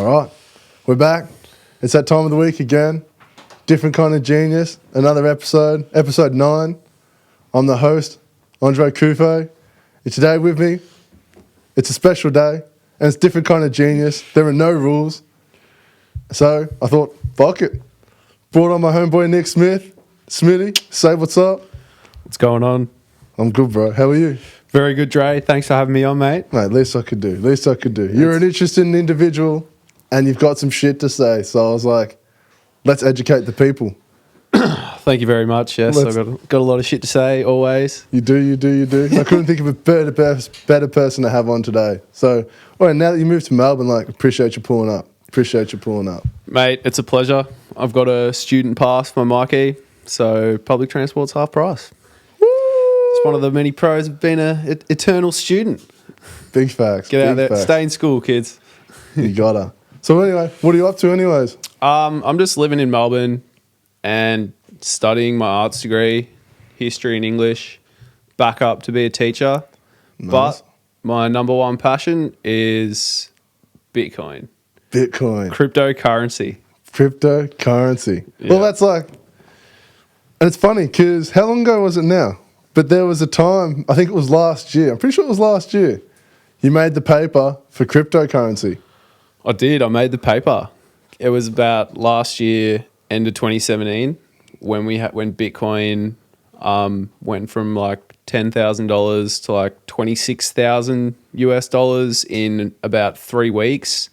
All right, we're back. It's that time of the week again. Different kind of genius. Another episode, episode 9. I'm the host, Andre Kufe. And today with me, it's a special day, and it's different kind of genius. There are no rules. So I thought, fuck it. Brought on my homeboy Nick Smith. Smitty, say what's up. What's going on? I'm good, bro. How are you? Very good, Dre. Thanks for having me on, mate. Mate, least I could do. You're an interesting individual, and you've got some shit to say. So I was like, let's educate the people. Thank you very much. Yes, I've got a lot of shit to say, always. You do. I couldn't think of a better person to have on today. So, all right, now that you moved to Melbourne, appreciate you pulling up. Mate, it's a pleasure. I've got a student pass for my Marquee, so public transport's half price. Woo! It's one of the many pros of being an eternal student. Big facts. Get out there. Stay in school, kids. You gotta. So anyway, what are you up to anyways? I'm just living in Melbourne and studying my arts degree, history and English, back up to be a teacher. Nice. But my number one passion is Bitcoin. Cryptocurrency. Yeah. Well, that's and it's funny because how long ago was it now? But there was a time, I think it was last year. I'm pretty sure it was last year. You made the paper for cryptocurrency. I did. I made the paper. It was about last year, end of 2017, when Bitcoin went from $10,000 to $26,000 US in about 3 weeks.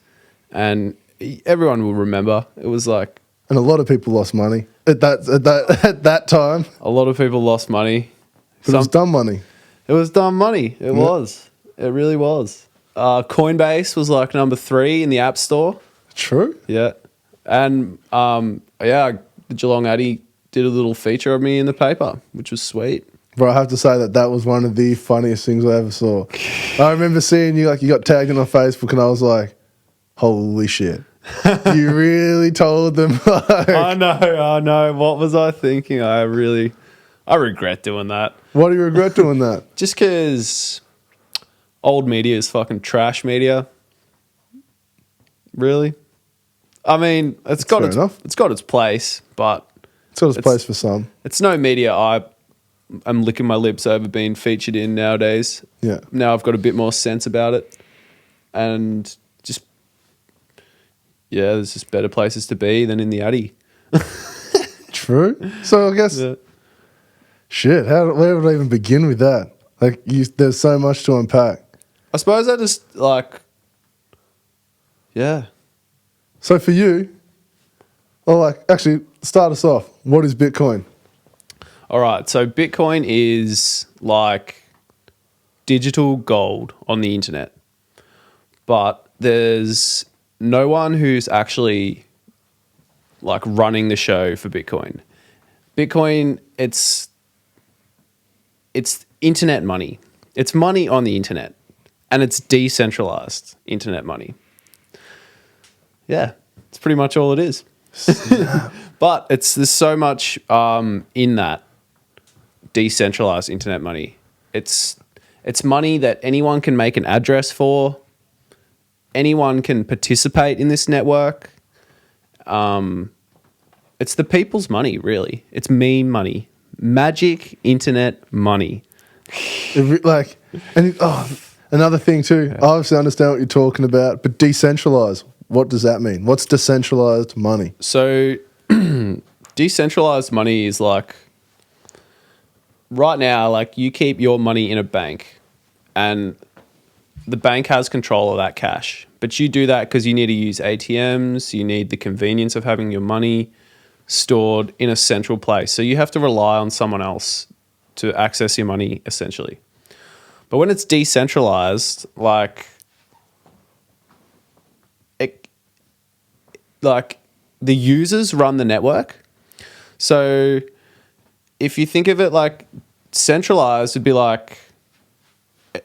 And everyone will remember. It was and a lot of people lost money at that time. A lot of people lost money. But it was dumb money. It was dumb money. It was. It really was. Coinbase was number 3 in the App Store. True. Yeah. And the Geelong Addy did a little feature of me in the paper, which was sweet. Bro, I have to say that was one of the funniest things I ever saw. I remember seeing you, you got tagged in on Facebook, and I was like, holy shit. You really told them. I know. What was I thinking? I regret doing that. Why do you regret doing that? Just because old media is fucking trash media. Really? I mean, it's got its place, but it's got its place for some. It's no media I'm licking my lips over being featured in nowadays. Yeah. Now I've got a bit more sense about it, and there's just better places to be than in the Addy. True. So I guess, shit, where would I even begin with that? There's so much to unpack. I suppose I just yeah. So for you, actually, start us off. What is Bitcoin? All right. So Bitcoin is digital gold on the internet, but there's no one who's actually running the show for Bitcoin. Bitcoin, it's internet money. It's money on the internet, and it's decentralized internet money. Yeah, it's pretty much all it is. But there's so much in that decentralized internet money. It's money that anyone can make an address for. Anyone can participate in this network. It's the people's money, really. It's meme money. Magic internet money. Another thing too, I obviously understand what you're talking about, but decentralized, what does that mean? What's decentralized money? So decentralized money is right now, you keep your money in a bank and the bank has control of that cash. But you do that because you need to use ATMs, you need the convenience of having your money stored in a central place. So you have to rely on someone else to access your money, essentially. But when it's decentralized, the users run the network. So if you think of it centralized, would be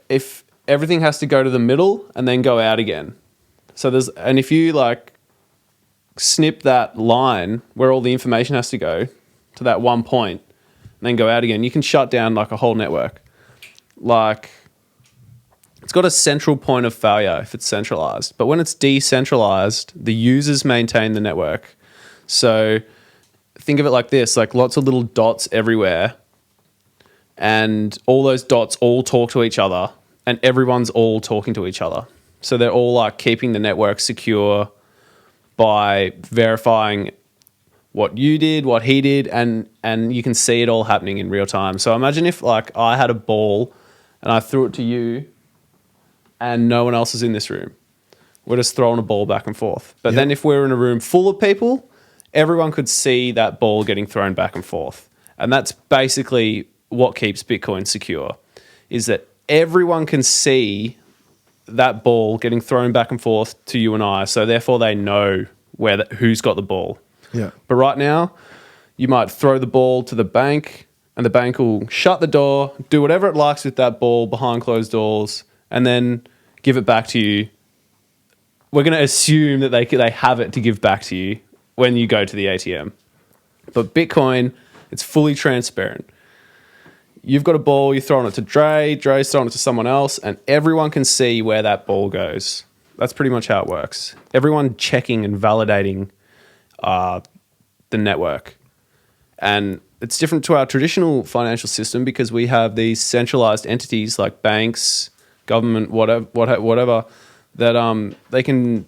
if everything has to go to the middle and then go out again. So if you snip that line where all the information has to go to that one point and then go out again, you can shut down a whole network. it's got a central point of failure if it's centralized. But when it's decentralized, the users maintain the network. So think of it like this, like lots of little dots everywhere, and all those dots all talk to each other, and everyone's all talking to each other. So they're all like keeping the network secure by verifying what you did, what he did, and you can see it all happening in real time. So imagine if like I had a ball and I threw it to you and no one else is in this room. We're just throwing a ball back and forth. But then if we're in a room full of people, everyone could see that ball getting thrown back and forth. And that's basically what keeps Bitcoin secure, is that everyone can see that ball getting thrown back and forth to you and I. So therefore they know who's got the ball. Yeah. But right now, you might throw the ball to the bank and the bank will shut the door, do whatever it likes with that ball behind closed doors, and then give it back to you. We're going to assume that they have it to give back to you when you go to the ATM. But Bitcoin, it's fully transparent. You've got a ball, you're throwing it to Dre's throwing it to someone else, and everyone can see where that ball goes. That's pretty much how it works. Everyone checking and validating the network. And it's different to our traditional financial system because we have these centralized entities like banks, government, whatever that they can.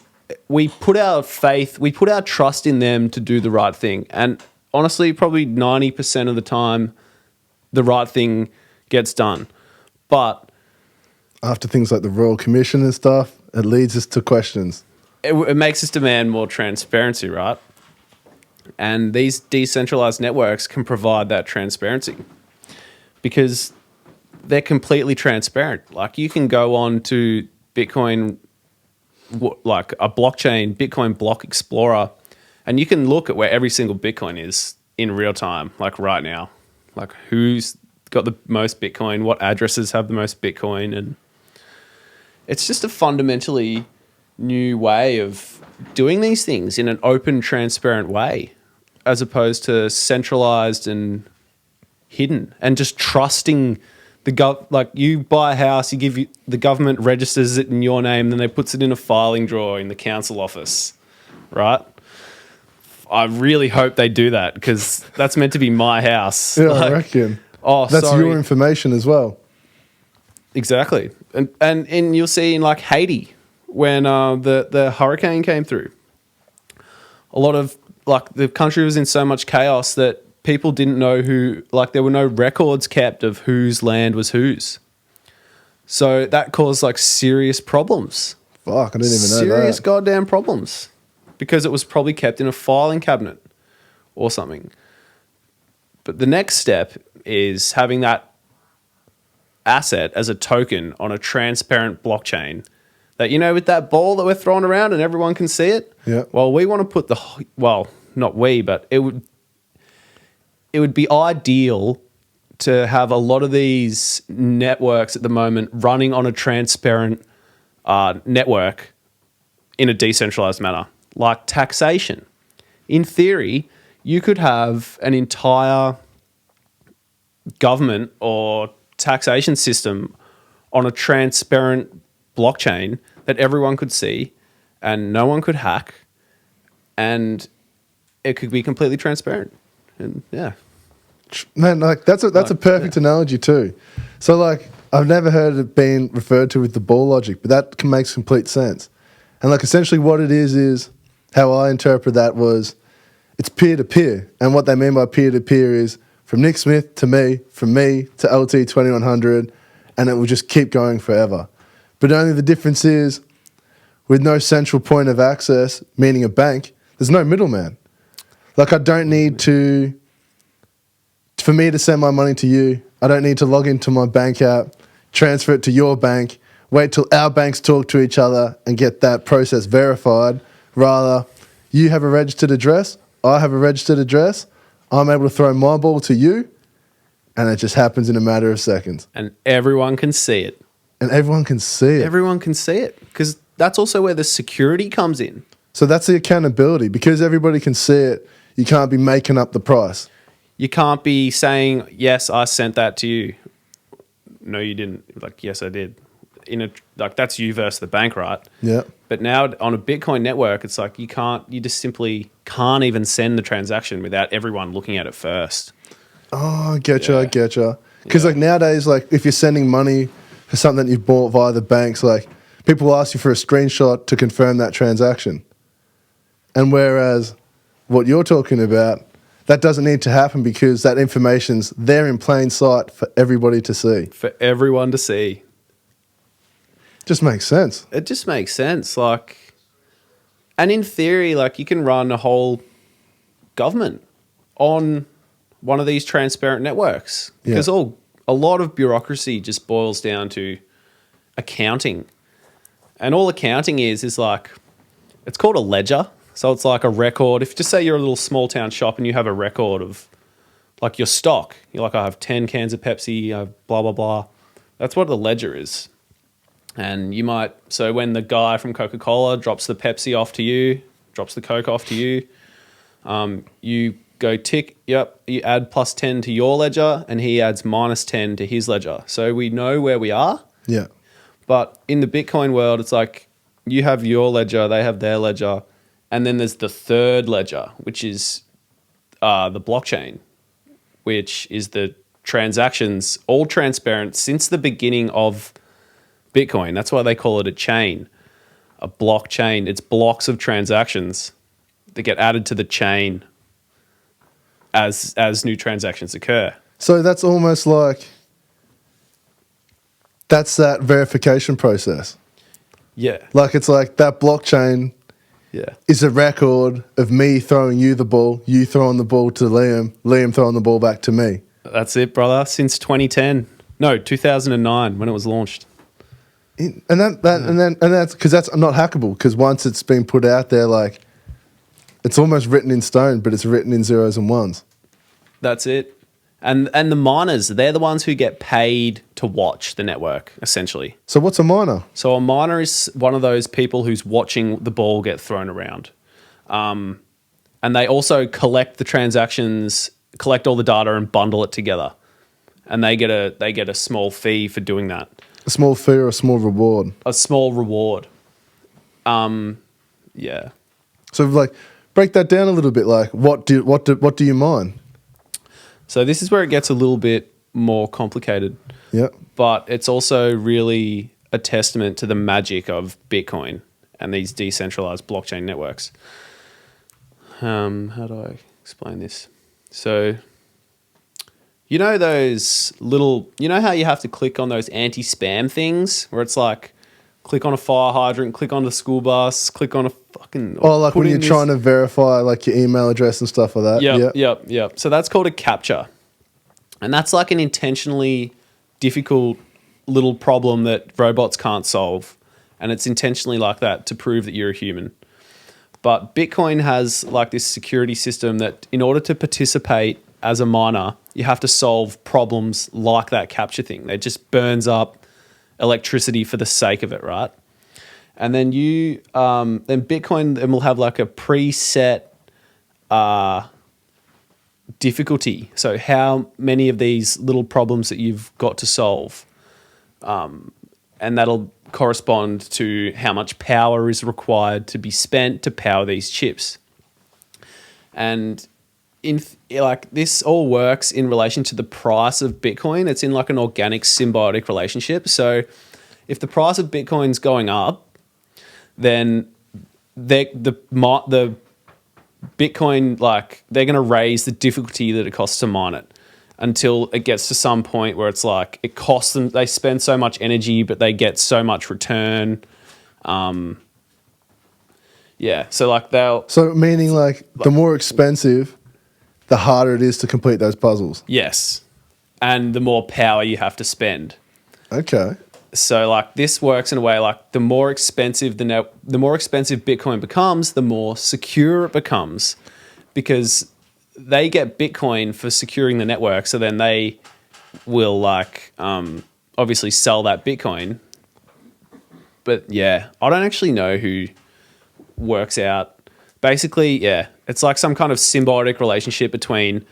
We put our faith, we put our trust in them to do the right thing. And honestly, probably 90% of the time, the right thing gets done. But after things like the Royal Commission and stuff, it leads us to questions. It makes us demand more transparency, right? And these decentralized networks can provide that transparency because they're completely transparent. Like you can go on to Bitcoin, like a blockchain, Bitcoin Block Explorer, and you can look at where every single Bitcoin is in real time, like right now. Like who's got the most Bitcoin, what addresses have the most Bitcoin. And it's just a fundamentally new way of doing these things in an open, transparent way, as opposed to centralized and hidden and just trusting like you buy a house, the government registers it in your name, then they puts it in a filing drawer in the council office, right? I really hope they do that because that's meant to be my house. Yeah, I reckon. Oh, that's sorry. your information as well. Exactly. And you'll see in like Haiti when the hurricane came through, a lot of like the country was in so much chaos that people didn't know there were no records kept of whose land was whose. So that caused like serious problems. Fuck, I didn't even know that. Serious goddamn problems because it was probably kept in a filing cabinet or something. But the next step is having that asset as a token on a transparent blockchain that, with that ball that we're throwing around and everyone can see it. Yeah. Well, we want to put not we, but it would be ideal to have a lot of these networks at the moment running on a transparent network in a decentralized manner, like taxation. In theory, you could have an entire government or taxation system on a transparent blockchain that everyone could see and no one could hack, and it could be completely transparent. And yeah. Man, like that's a perfect analogy too. So like I've never heard it being referred to with the ball logic, but that makes complete sense. And like essentially what it is how I interpret that was it's peer-to-peer. And what they mean by peer-to-peer is from Nick Smith to me, from me to LT2100, and it will just keep going forever. But only the difference is with no central point of access, meaning a bank, there's no middleman. Like I don't need for me to send my money to you, I don't need to log into my bank app, transfer it to your bank, wait till our banks talk to each other and get that process verified. Rather, you have a registered address, I have a registered address, I'm able to throw my ball to you, and it just happens in a matter of seconds. And everyone can see it. And everyone can see it. Everyone can see it because that's also where the security comes in. So that's the accountability. Because everybody can see it, you can't be making up the price. You can't be saying, yes, I sent that to you. No, you didn't. Like, yes, I did. that's you versus the bank, right? Yeah. But now on a Bitcoin network, it's like you just simply can't even send the transaction without everyone looking at it first. Oh, I getcha, Yeah. I getcha. Because Yeah. like nowadays, like if you're sending money for something that you've bought via the banks, like people will ask you for a screenshot to confirm that transaction. And whereas what you're talking about, that doesn't need to happen because that information's there in plain sight for everybody to see. For everyone to see. Just makes sense. It just makes sense. Like, and in theory, like you can run a whole government on one of these transparent networks because Yeah. a lot of bureaucracy just boils down to accounting. And all accounting is like, it's called a ledger. So it's like a record. If just say you're a little small town shop and you have a record of like your stock, you're like, I have 10 cans of Pepsi, blah, blah, blah. That's what the ledger is. And you might, so when the guy from Coca-Cola drops the Pepsi off to you, drops the Coke off to you, you go tick, yep, you add plus 10 to your ledger and he adds minus 10 to his ledger. So we know where we are. Yeah. But in the Bitcoin world, it's like you have your ledger, they have their ledger. And then there's the third ledger, which is the blockchain, which is the transactions, all transparent since the beginning of Bitcoin. That's why they call it a chain, a blockchain. It's blocks of transactions that get added to the chain as new transactions occur. So that's almost like that's that verification process. Yeah. Like it's like that blockchain Yeah. is a record of me throwing you the ball, you throwing the ball to Liam, Liam throwing the ball back to me. That's it, brother. Since 2010. No, 2009 when it was launched. And that's because that's not hackable. Because once it's been put out there, like it's almost written in stone, but it's written in zeros and ones. That's it. And the miners, they're the ones who get paid to watch the network, essentially. So what's a miner? So a miner is one of those people who's watching the ball get thrown around. And they also collect the transactions, collect all the data and bundle it together. And they get a small fee for doing that. A small fee or a small reward? A small reward. Yeah. So like break that down a little bit. Like what do you mine? So this is where it gets a little bit more complicated. Yeah. But it's also really a testament to the magic of Bitcoin and these decentralized blockchain networks. How do I explain this? So, you know those little, you know how you have to click on those anti-spam things where it's like, click on a fire hydrant, click on the school bus, click on a fucking... Oh, like when you're trying to verify like your email address and stuff like that? Yep. So that's called a captcha. And that's like an intentionally difficult little problem that robots can't solve. And it's intentionally like that to prove that you're a human. But Bitcoin has like this security system that in order to participate as a miner, you have to solve problems like that captcha thing. It just burns up electricity for the sake of it, right? And then then Bitcoin then will have like a preset difficulty. So how many of these little problems that you've got to solve, and that'll correspond to how much power is required to be spent to power these chips. And like this all works in relation to the price of Bitcoin. It's in like an organic symbiotic relationship. So if the price of Bitcoin's going up, then the Bitcoin, like they're going to raise the difficulty that it costs to mine it until it gets to some point where it's like it costs them, they spend so much energy, but they get so much return. Yeah. So like So meaning like the more expensive, the harder it is to complete those puzzles. Yes. And the more power you have to spend. Okay. So like this works in a way like the more expensive Bitcoin becomes, the more secure it becomes, because they get Bitcoin for securing the network. So then they will like obviously sell that Bitcoin. But yeah, I don't actually know who works out. Basically, yeah, it's like some kind of symbiotic relationship between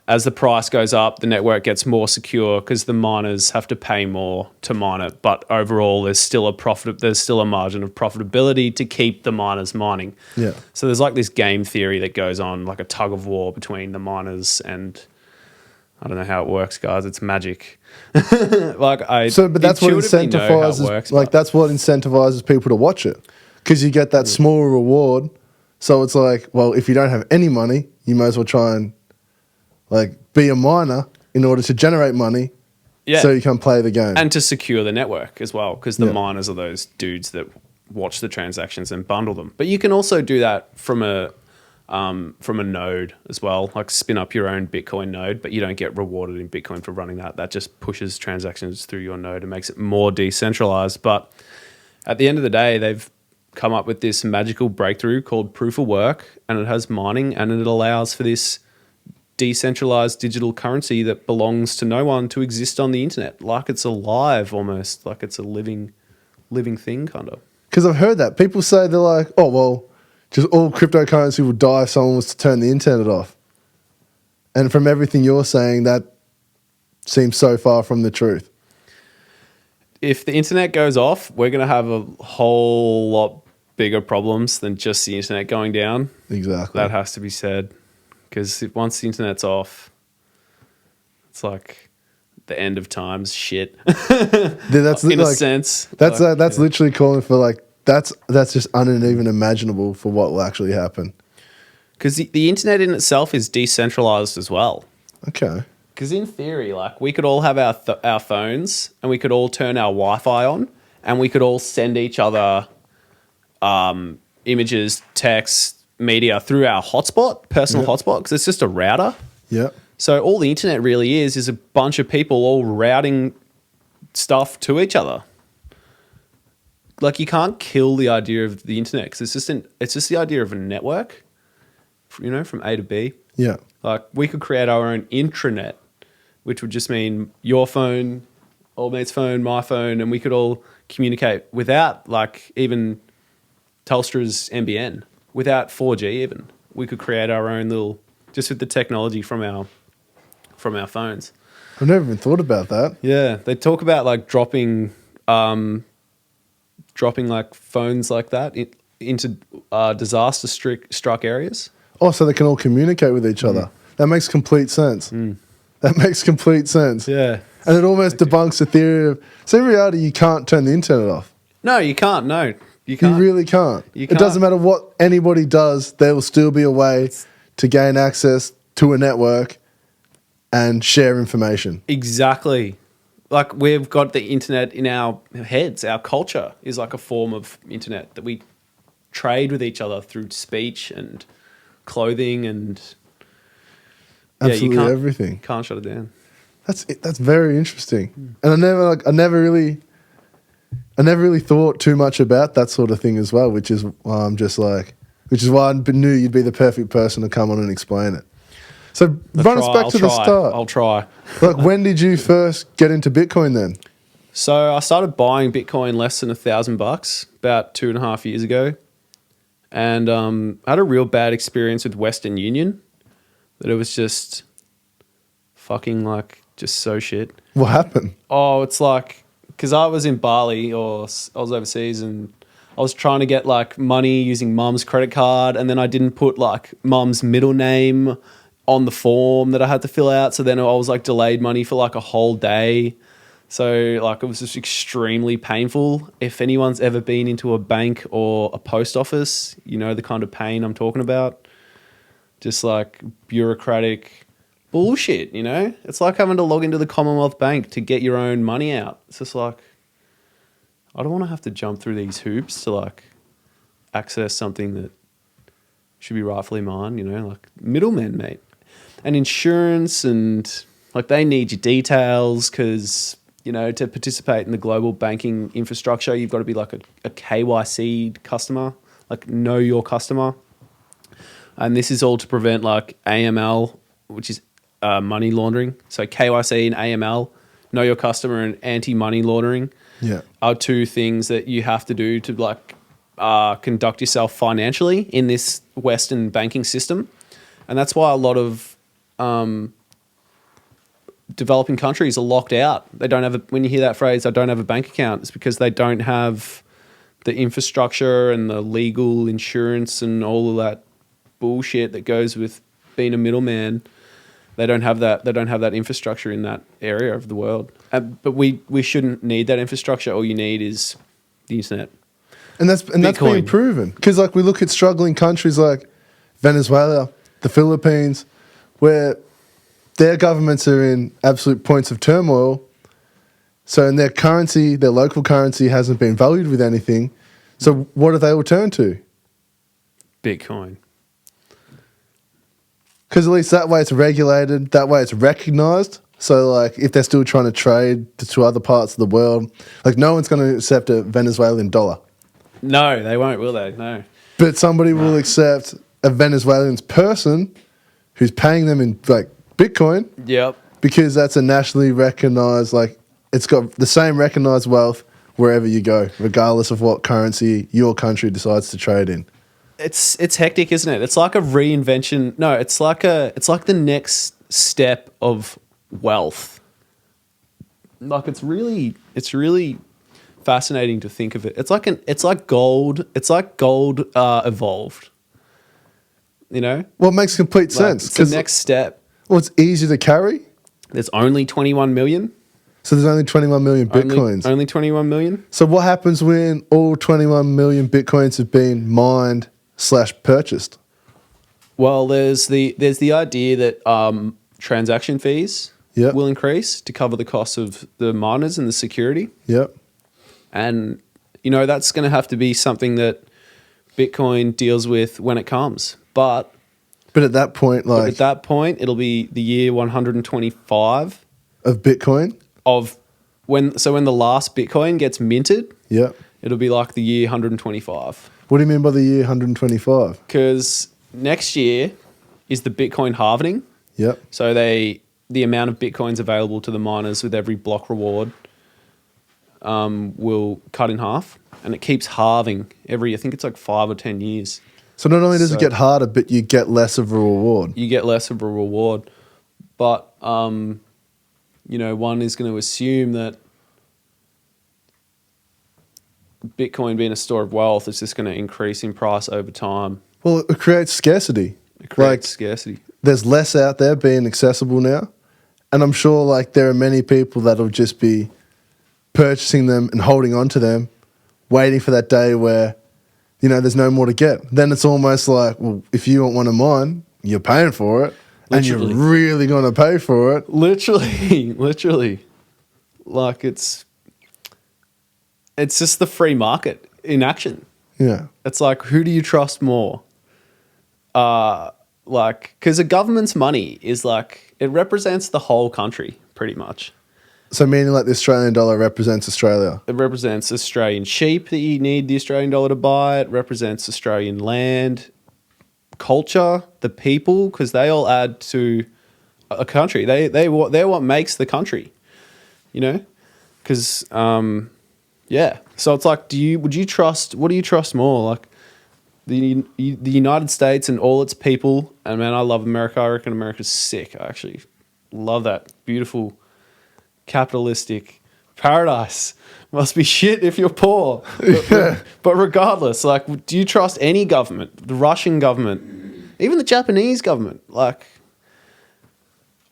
as the price goes up, the network gets more secure because the miners have to pay more to mine it. But overall, there's still a margin of profitability to keep the miners mining. Yeah. So there's like this game theory that goes on, like a tug of war between the miners and I don't know how it works, guys. It's magic. But that's what incentivizes. That's what incentivizes people to watch it, because you get that small reward. So it's like, well, if you don't have any money, you might as well try and be a miner in order to generate money, so you can play the game and to secure the network as well, because the miners are those dudes that watch the transactions and bundle them. But you can also do that from a node as well, like spin up your own Bitcoin node, but you don't get rewarded in Bitcoin for running that. That just pushes transactions through your node and makes it more decentralized. But at the end of the day, they've come up with this magical breakthrough called proof of work, and it has mining, and it allows for this decentralized digital currency that belongs to no one to exist on the internet, like it's alive, almost like it's a living thing, kind of. Because I've heard that people say, they're like, oh well, just all cryptocurrency would die if someone was to turn the internet off. And from everything you're saying, that seems so far from the truth. If the internet goes off, we're going to have a whole lot bigger problems than just the internet going down. Exactly. That has to be said. Because once the internet's off, it's like the end of times shit. That's in a sense. That's literally calling for that's just uneven imaginable for what will actually happen. Because the internet in itself is decentralized as well. Okay. Because in theory, we could all have our phones and we could all turn our Wi-Fi on and we could all send each other images, texts, media through our personal hotspot, because it's just a router. Yeah. So all the internet really is a bunch of people all routing stuff to each other. You can't kill the idea of the internet, because it's just the idea of a network, from A to B. Yeah. We could create our own intranet, which would just mean your phone, old mate's phone, my phone, and we could all communicate without even Telstra's NBN. Without 4G even, we could create our own little, just with the technology from our phones. I've never even thought about that. Yeah, they talk about dropping phones like that into disaster struck areas. Oh, so they can all communicate with each other. That makes complete sense. That makes complete sense. Yeah, and it almost debunks the theory of. So in reality, you can't turn the internet off. No, you can't. No. You really can't. It doesn't matter what anybody does, there will still be a way to gain access to a network and share information. Exactly. We've got the internet in our heads. Our culture is like a form of internet that we trade with each other through speech and clothing and absolutely everything. Can't shut it down. That's very interesting. And I never really thought too much about that sort of thing as well, which is why I knew you'd be the perfect person to come on and explain it. So run us back to the start. I'll try. When did you first get into Bitcoin then? So I started buying Bitcoin less than $1,000 about 2.5 years ago. And I had a real bad experience with Western Union, that it was just fucking just so shit. What happened? Oh, it's because I was in Bali, or I was overseas, and I was trying to get money using mum's credit card, and then I didn't put mum's middle name on the form that I had to fill out. So then I was delayed money for a whole day. So it was just extremely painful. If anyone's ever been into a bank or a post office, you know the kind of pain I'm talking about. Just bureaucratic bullshit, It's like having to log into the Commonwealth Bank to get your own money out. It's just I don't want to have to jump through these hoops to access something that should be rightfully mine, middlemen, mate. And insurance and they need your details because, to participate in the global banking infrastructure, you've got to be a KYC customer, know your customer. And this is all to prevent AML, which is money laundering. So KYC and AML, know your customer, and anti-money laundering are two things that you have to do to conduct yourself financially in this Western banking system. And that's why a lot of developing countries are locked out. They don't have when you hear that phrase, I don't have a bank account, it's because they don't have the infrastructure and the legal insurance and all of that bullshit that goes with being a middleman. They don't have that. They don't have that infrastructure in that area of the world. But we shouldn't need that infrastructure. All you need is the internet. And that's being proven. Because like we look at struggling countries like Venezuela, the Philippines, where their governments are in absolute points of turmoil. So in their currency, their local currency hasn't been valued with anything. So what do they all turn to? Bitcoin. Because at least that way it's regulated, that way it's recognised. So like if they're still trying to trade to other parts of the world, like no one's going to accept a Venezuelan dollar. No, they won't, will they? No. But somebody will accept a Venezuelan person who's paying them in like Bitcoin. Yep. Because that's a nationally recognised, like it's got the same recognised wealth wherever you go, regardless of what currency your country decides to trade in. It's hectic, isn't it? It's like a reinvention. No, it's like the next step of wealth. Like it's really fascinating to think of it. It's like gold evolved. You know? Well, it makes complete sense. It's the next step. Well, it's easy to carry. There's only 21 million. So there's only 21 million Bitcoins. Only 21 million? So what happens when all 21 million Bitcoins have been mined/purchased? Well, there's the idea that transaction fees will increase to cover the cost of the miners and the security. Yep. And, you know, that's going to have to be something that Bitcoin deals with when it comes. But at that point, it'll be the year 125 of Bitcoin. When the last Bitcoin gets minted, it'll be like the year 125. What do you mean by the year 125? Because next year is the Bitcoin halving. Yep. So the amount of Bitcoins available to the miners with every block reward will cut in half, and it keeps halving I think it's like 5 or 10 years. So not only does it get harder, but you get less of a reward. You get less of a reward, but you know, one is going to assume that Bitcoin being a store of wealth is just going to increase in price over time. Well, it creates scarcity. Scarcity. There's less out there being accessible now. And I'm sure like there are many people that'll just be purchasing them and holding on to them, waiting for that day where, you know, there's no more to get. Then it's almost like, well, if you want one of mine, you're paying for it. Literally. And you're really going to pay for it. Literally. Like it's just the free market in action. Yeah. It's like, who do you trust more? Because a government's money is like, it represents the whole country pretty much. So meaning like the Australian dollar represents Australia? It represents Australian sheep that you need the Australian dollar to buy. It represents Australian land, culture, the people, because they all add to a country. They're what makes the country, you know? Because, yeah. So it's like, what do you trust more? Like the United States and all its people, and man, I love America. I reckon America's sick. I actually love that beautiful capitalistic paradise. Must be shit if you're poor. But regardless, like, do you trust any government? The Russian government, even the Japanese government? Like,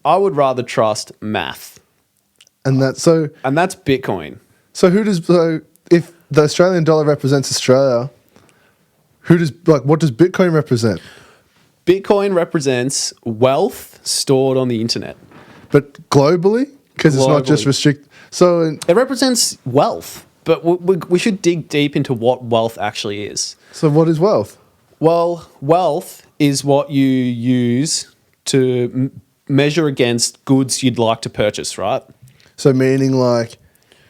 I would rather trust math. And that's Bitcoin. So if the Australian dollar represents Australia, what does Bitcoin represent? Bitcoin represents wealth stored on the internet. But globally? Because it's not just restricted. So it represents wealth, but we should dig deep into what wealth actually is. So what is wealth? Well, wealth is what you use to measure against goods you'd like to purchase, right? So meaning like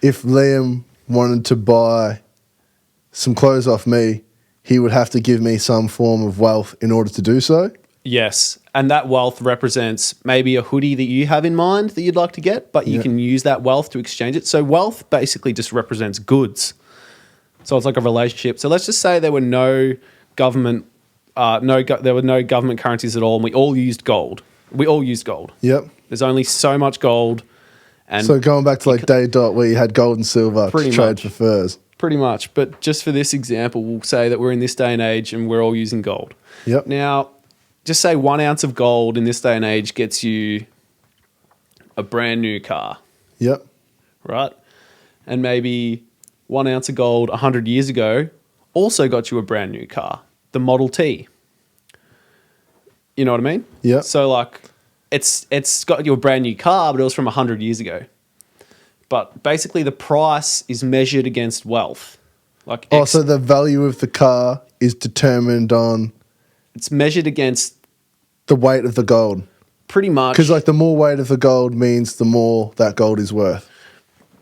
if Liam wanted to buy some clothes off me, he would have to give me some form of wealth in order to do so? Yes. And that wealth represents maybe a hoodie that you have in mind that you'd like to get, but you can use that wealth to exchange it. So wealth basically just represents goods. So it's like a relationship. So let's just say there were no government, there were no government currencies at all, and we all used gold. We all use gold. Yep. There's only so much gold. And So going back to like day dot where you had gold and silver to trade for furs. Pretty much. But just for this example, we'll say that we're in this day and age and we're all using gold. Yep. Now, just say 1 ounce of gold in this day and age gets you a brand new car. Yep. Right? And maybe 1 ounce of gold 100 years ago also got you a brand new car, the Model T. You know what I mean? Yeah. So like it's got you a brand new car, but it was from 100 years ago. But basically the price is measured against wealth. Like so the value of the car is determined on... It's measured against... the weight of the gold. Pretty much. Because like the more weight of the gold means the more that gold is worth.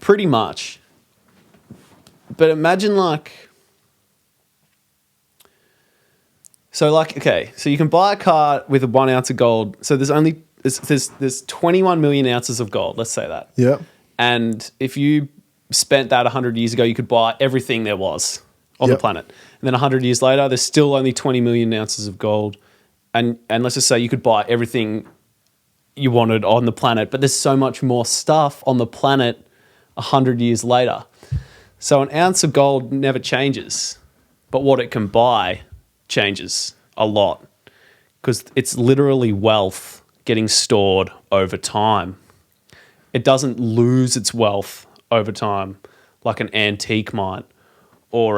Pretty much. But imagine like... So like, okay, so you can buy a car with a 1 ounce of gold. So there's 21 million ounces of gold, let's say that. Yeah. And if you spent that 100 years ago, you could buy everything there was on the planet. And then 100 years later, there's still only 20 million ounces of gold. And let's just say you could buy everything you wanted on the planet, but there's so much more stuff on the planet 100 years later. So an ounce of gold never changes, but what it can buy changes a lot because it's literally wealth getting stored over time. It doesn't lose its wealth over time like an antique might or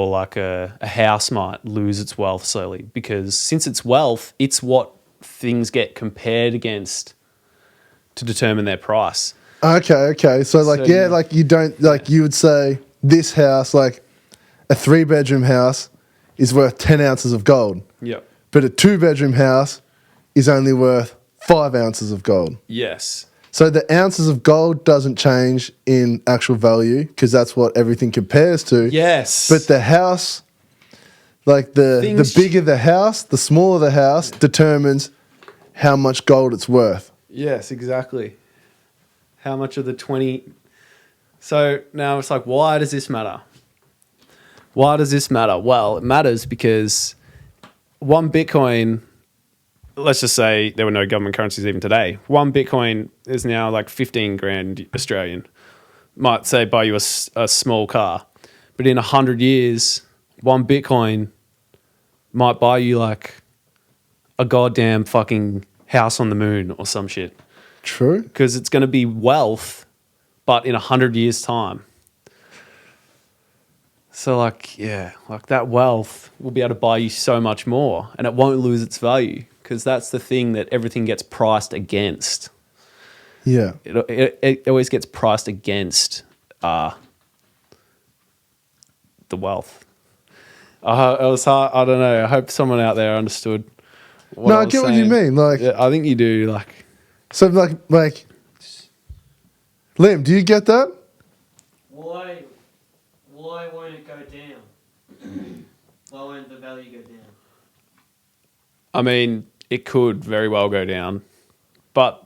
like a house might lose its wealth slowly, because since it's wealth, it's what things get compared against to determine their price. Okay. So like, like you don't, like you would say this house, like a 3-bedroom house is worth 10 ounces of gold. Yep. But a 2-bedroom house is only worth 5 ounces of gold. Yes. So the ounces of gold doesn't change in actual value because that's what everything compares to. Yes. But the house, like the bigger the house, the smaller the house determines how much gold it's worth. Yes, exactly. How much of the 20... So now it's like, why does this matter? Why does this matter? Well, it matters because one Bitcoin... Let's just say there were no government currencies even today. One Bitcoin is now like 15 grand Australian. Might say buy you a small car. But in 100 years, one Bitcoin might buy you like a goddamn fucking house on the moon or some shit. True. Because it's going to be wealth, but in 100 years' time. So like, yeah, like that wealth will be able to buy you so much more and it won't lose its value. Because that's the thing that everything gets priced against. Yeah. It always gets priced against the wealth. It was hard. I don't know. I hope someone out there understood what I was get saying. what you mean. Like, yeah, I think you do. Like, so like, Liam, do you get that? Why won't it go down? Why won't the value go down? I mean, it could very well go down, but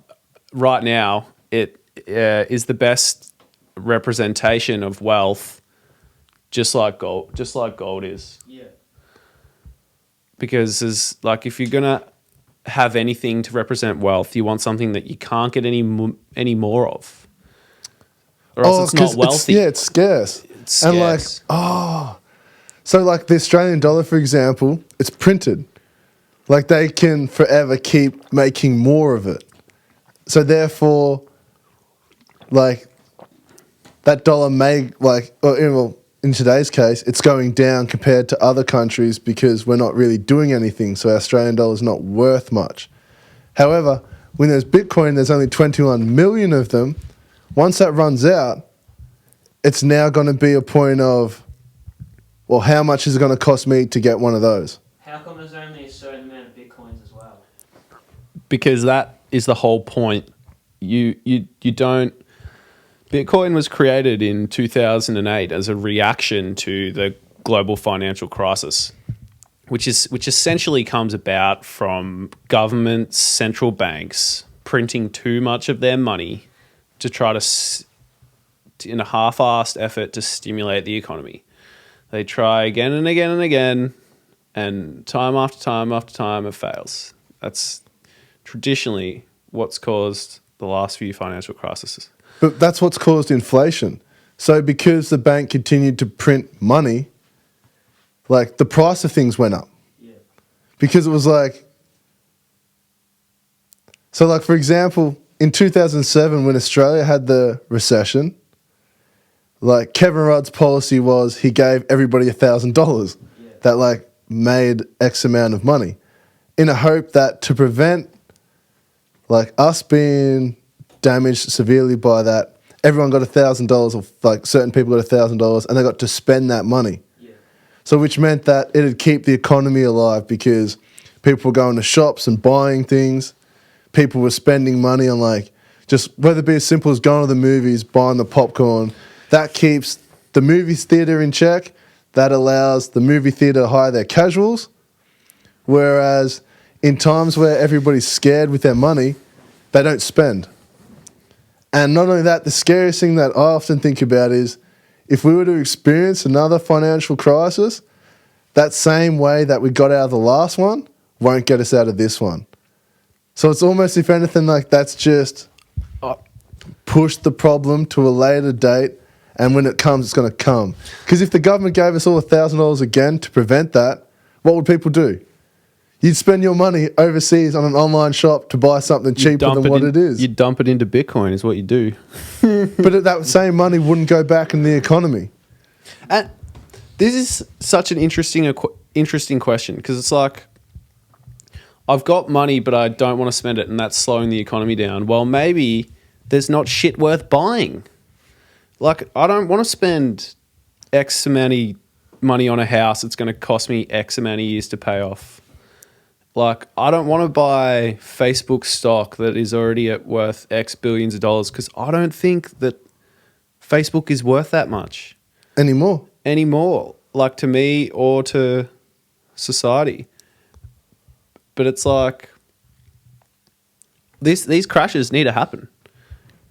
right now it is the best representation of wealth, just like gold is. Yeah. Because if you're gonna have anything to represent wealth, you want something that you can't get any more of, or else it's not wealthy. It's scarce. It's scarce. And so like the Australian dollar, for example, it's printed. Like they can forever keep making more of it. So therefore, like that dollar may in today's case, it's going down compared to other countries because we're not really doing anything. So our Australian dollar is not worth much. However, when there's Bitcoin, there's only 21 million of them. Once that runs out, it's now going to be a point of, well, how much is it going to cost me to get one of those? How come there's only a certain amount of Bitcoins as well? Because that is the whole point. You don't... Bitcoin was created in 2008 as a reaction to the global financial crisis, which essentially comes about from governments, central banks printing too much of their money to try to in a half-assed effort to stimulate the economy. They try again and again and again, and time after time after time it fails. That's traditionally what's caused the last few financial crises. But that's what's caused inflation. So because the bank continued to print money, like the price of things went up. Yeah. Because it was like, so like for example, in 2007 when Australia had the recession, like Kevin Rudd's policy was he gave everybody $1,000 that like made X amount of money in a hope that to prevent like us being damaged severely by that, everyone got $1,000 or like certain people got $1,000 and they got to spend that money. Yeah. So which meant that it'd keep the economy alive because people were going to shops and buying things. People were spending money on like just whether it be as simple as going to the movies, buying the popcorn. That keeps the movie theatre in check. That allows the movie theatre to hire their casuals. Whereas in times where everybody's scared with their money, they don't spend. And not only that, the scariest thing that I often think about is if we were to experience another financial crisis, that same way that we got out of the last one won't get us out of this one. So it's almost, if anything, like that's just push the problem to a later date, and when it comes, it's going to come. Because if the government gave us all $1,000 again to prevent that, what would people do? You'd spend your money overseas on an online shop to buy something cheaper than what it is. You'd dump it into Bitcoin is what you do. But that same money wouldn't go back in the economy. And this is such an interesting question because it's like, I've got money, but I don't want to spend it, and that's slowing the economy down. Well, maybe there's not shit worth buying. Like, I don't want to spend X amount of money on a house. It's going to cost me X amount of years to pay off. Like, I don't want to buy Facebook stock that is already at worth X billions of dollars because I don't think that Facebook is worth that much. Anymore. Like to me or to society. But it's like, these crashes need to happen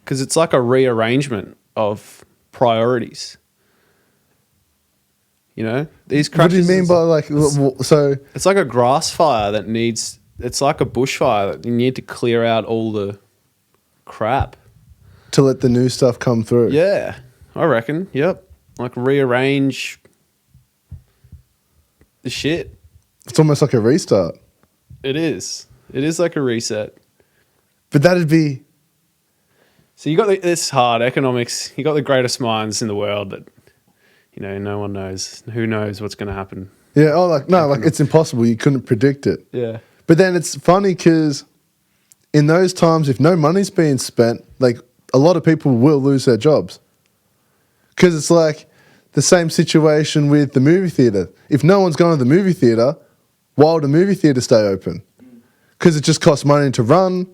because it's like a rearrangement of priorities. You know, these crashes. What do you mean by like, so? It's like a grass fire that needs, it's like a bushfire that you need to clear out all the crap. To let the new stuff come through. Yeah, I reckon. Yep. Like rearrange the shit. It's almost like a restart. It is. It is like a reset. But that'd be... So you got this hard economics. You got the greatest minds in the world that, you know, no one knows. Who knows what's going to happen? Yeah. Oh, like no, like it's impossible. You couldn't predict it. Yeah. But then it's funny because in those times, if no money's being spent, like a lot of people will lose their jobs. Because it's like the same situation with the movie theatre. If no one's going to the movie theatre, why would a movie theatre stay open? Because it just costs money to run,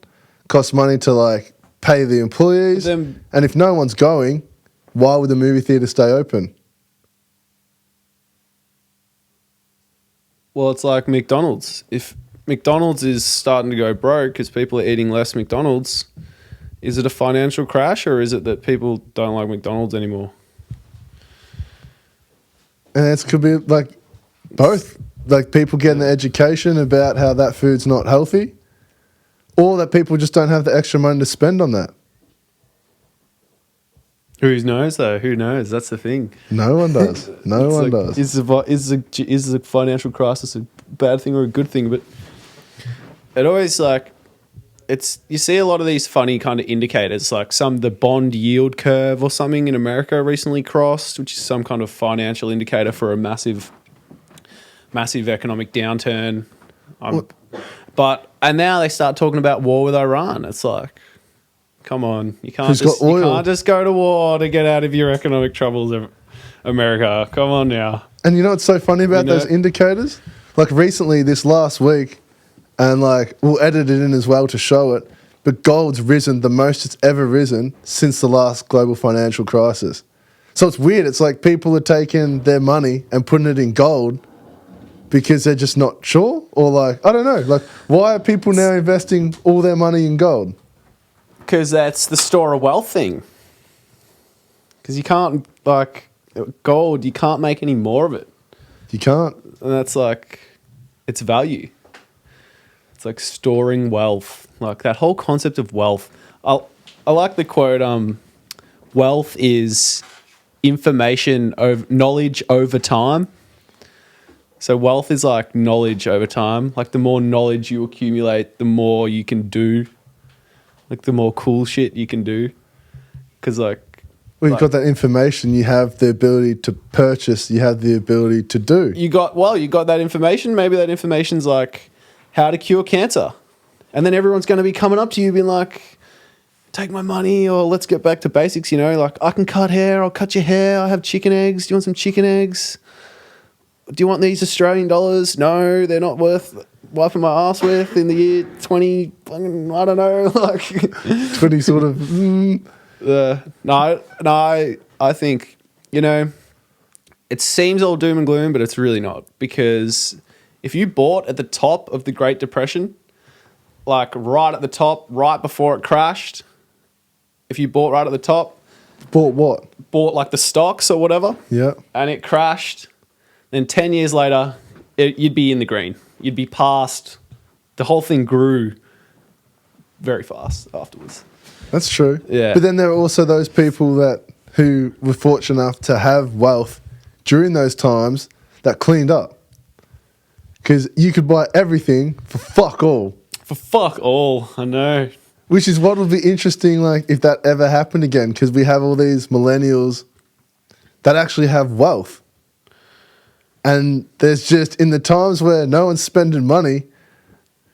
costs money to like pay the employees. Then, and if no one's going, why would the movie theatre stay open? well, it's like McDonald's. If McDonald's is starting to go broke because people are eating less McDonald's, is it a financial crash or is it that people don't like McDonald's anymore? And it could be like both. Like people getting the education about how that food's not healthy, or that people just don't have the extra money to spend on that. Who knows though? Who knows? That's the thing. No one does. No one does. Is the financial crisis a bad thing or a good thing? But it always like it's you see a lot of these funny kind of indicators, like the bond yield curve or something in America recently crossed, which is some kind of financial indicator for a massive economic downturn. And now they start talking about war with Iran. It's like, come on, you can't just go to war to get out of your economic troubles, America. Come on now. And you know what's so funny about those indicators? Like recently, this last week, and like we'll edit it in as well to show it, but gold's risen the most it's ever risen since the last global financial crisis. So it's weird. It's like people are taking their money and putting it in gold because they're just not sure, or like, I don't know, like why are people now investing all their money in gold? Because that's the store of wealth thing. Because you can't, like, gold, you can't make any more of it. You can't. And that's like, it's value. It's like storing wealth, like that whole concept of wealth. I like the quote, wealth is information over knowledge over time. So wealth is like knowledge over time. Like the more knowledge you accumulate, the more you can do. Like the more cool shit you can do. Because like... Well, you've got that information, you have the ability to purchase, you have the ability to do. You got that information. Maybe that information's like how to cure cancer. And then everyone's going to be coming up to you being like, take my money, or let's get back to basics, you know? Like, I can cut hair, I'll cut your hair, I have chicken eggs. Do you want some chicken eggs? Do you want these Australian dollars? No, they're not worth wiping my ass with in the year 20, I don't know, like... 20 sort of... No, I think, you know, it seems all doom and gloom, but it's really not. Because if you bought at the top of the Great Depression, like right at the top, right before it crashed, if you bought right at the top... Bought what? Bought like the stocks or whatever. Yeah. And it crashed. Then 10 years later, you'd be in the green. You'd be past. The whole thing grew very fast afterwards. That's true. Yeah. But then there are also those people who were fortunate enough to have wealth during those times that cleaned up. Because you could buy everything for fuck all. For fuck all, I know. Which is what would be interesting, like, if that ever happened again. Because we have all these millennials that actually have wealth. And there's just, in the times where no one's spending money,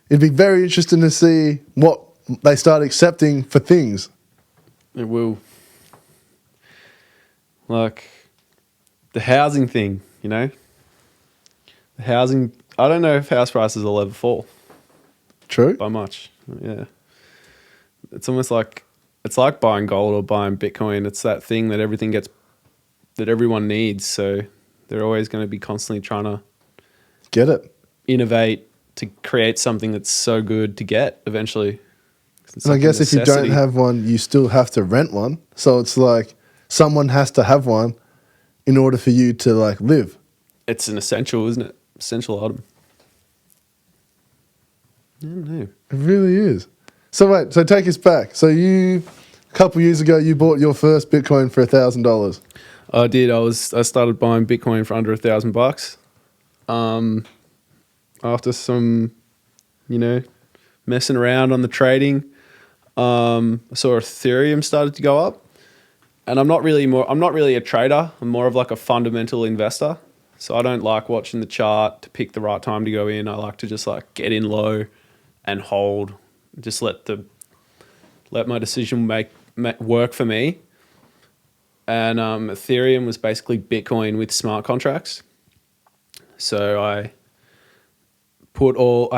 it'd be very interesting to see what they start accepting for things. It will. Like, the housing thing, you know? The housing, I don't know if house prices will ever fall. True. By much, yeah. It's almost like, it's like buying gold or buying Bitcoin. It's that thing that that everyone needs, so... They're always going to be constantly trying to get it, innovate to create something that's so good to get eventually. And I guess if you don't have one, you still have to rent one. So it's like someone has to have one in order for you to like live. It's an essential, isn't it? Essential item. I don't know. It really is. So wait, so take us back. So a couple years ago, you bought your first Bitcoin for $1,000. I did. I started buying Bitcoin for under $1,000. After some, you know, messing around on the trading, I saw Ethereum started to go up, and I'm not really a trader. I'm more of like a fundamental investor. So I don't like watching the chart to pick the right time to go in. I like to just like get in low and hold. Just let my decision work for me. And Ethereum was basically Bitcoin with smart contracts. So I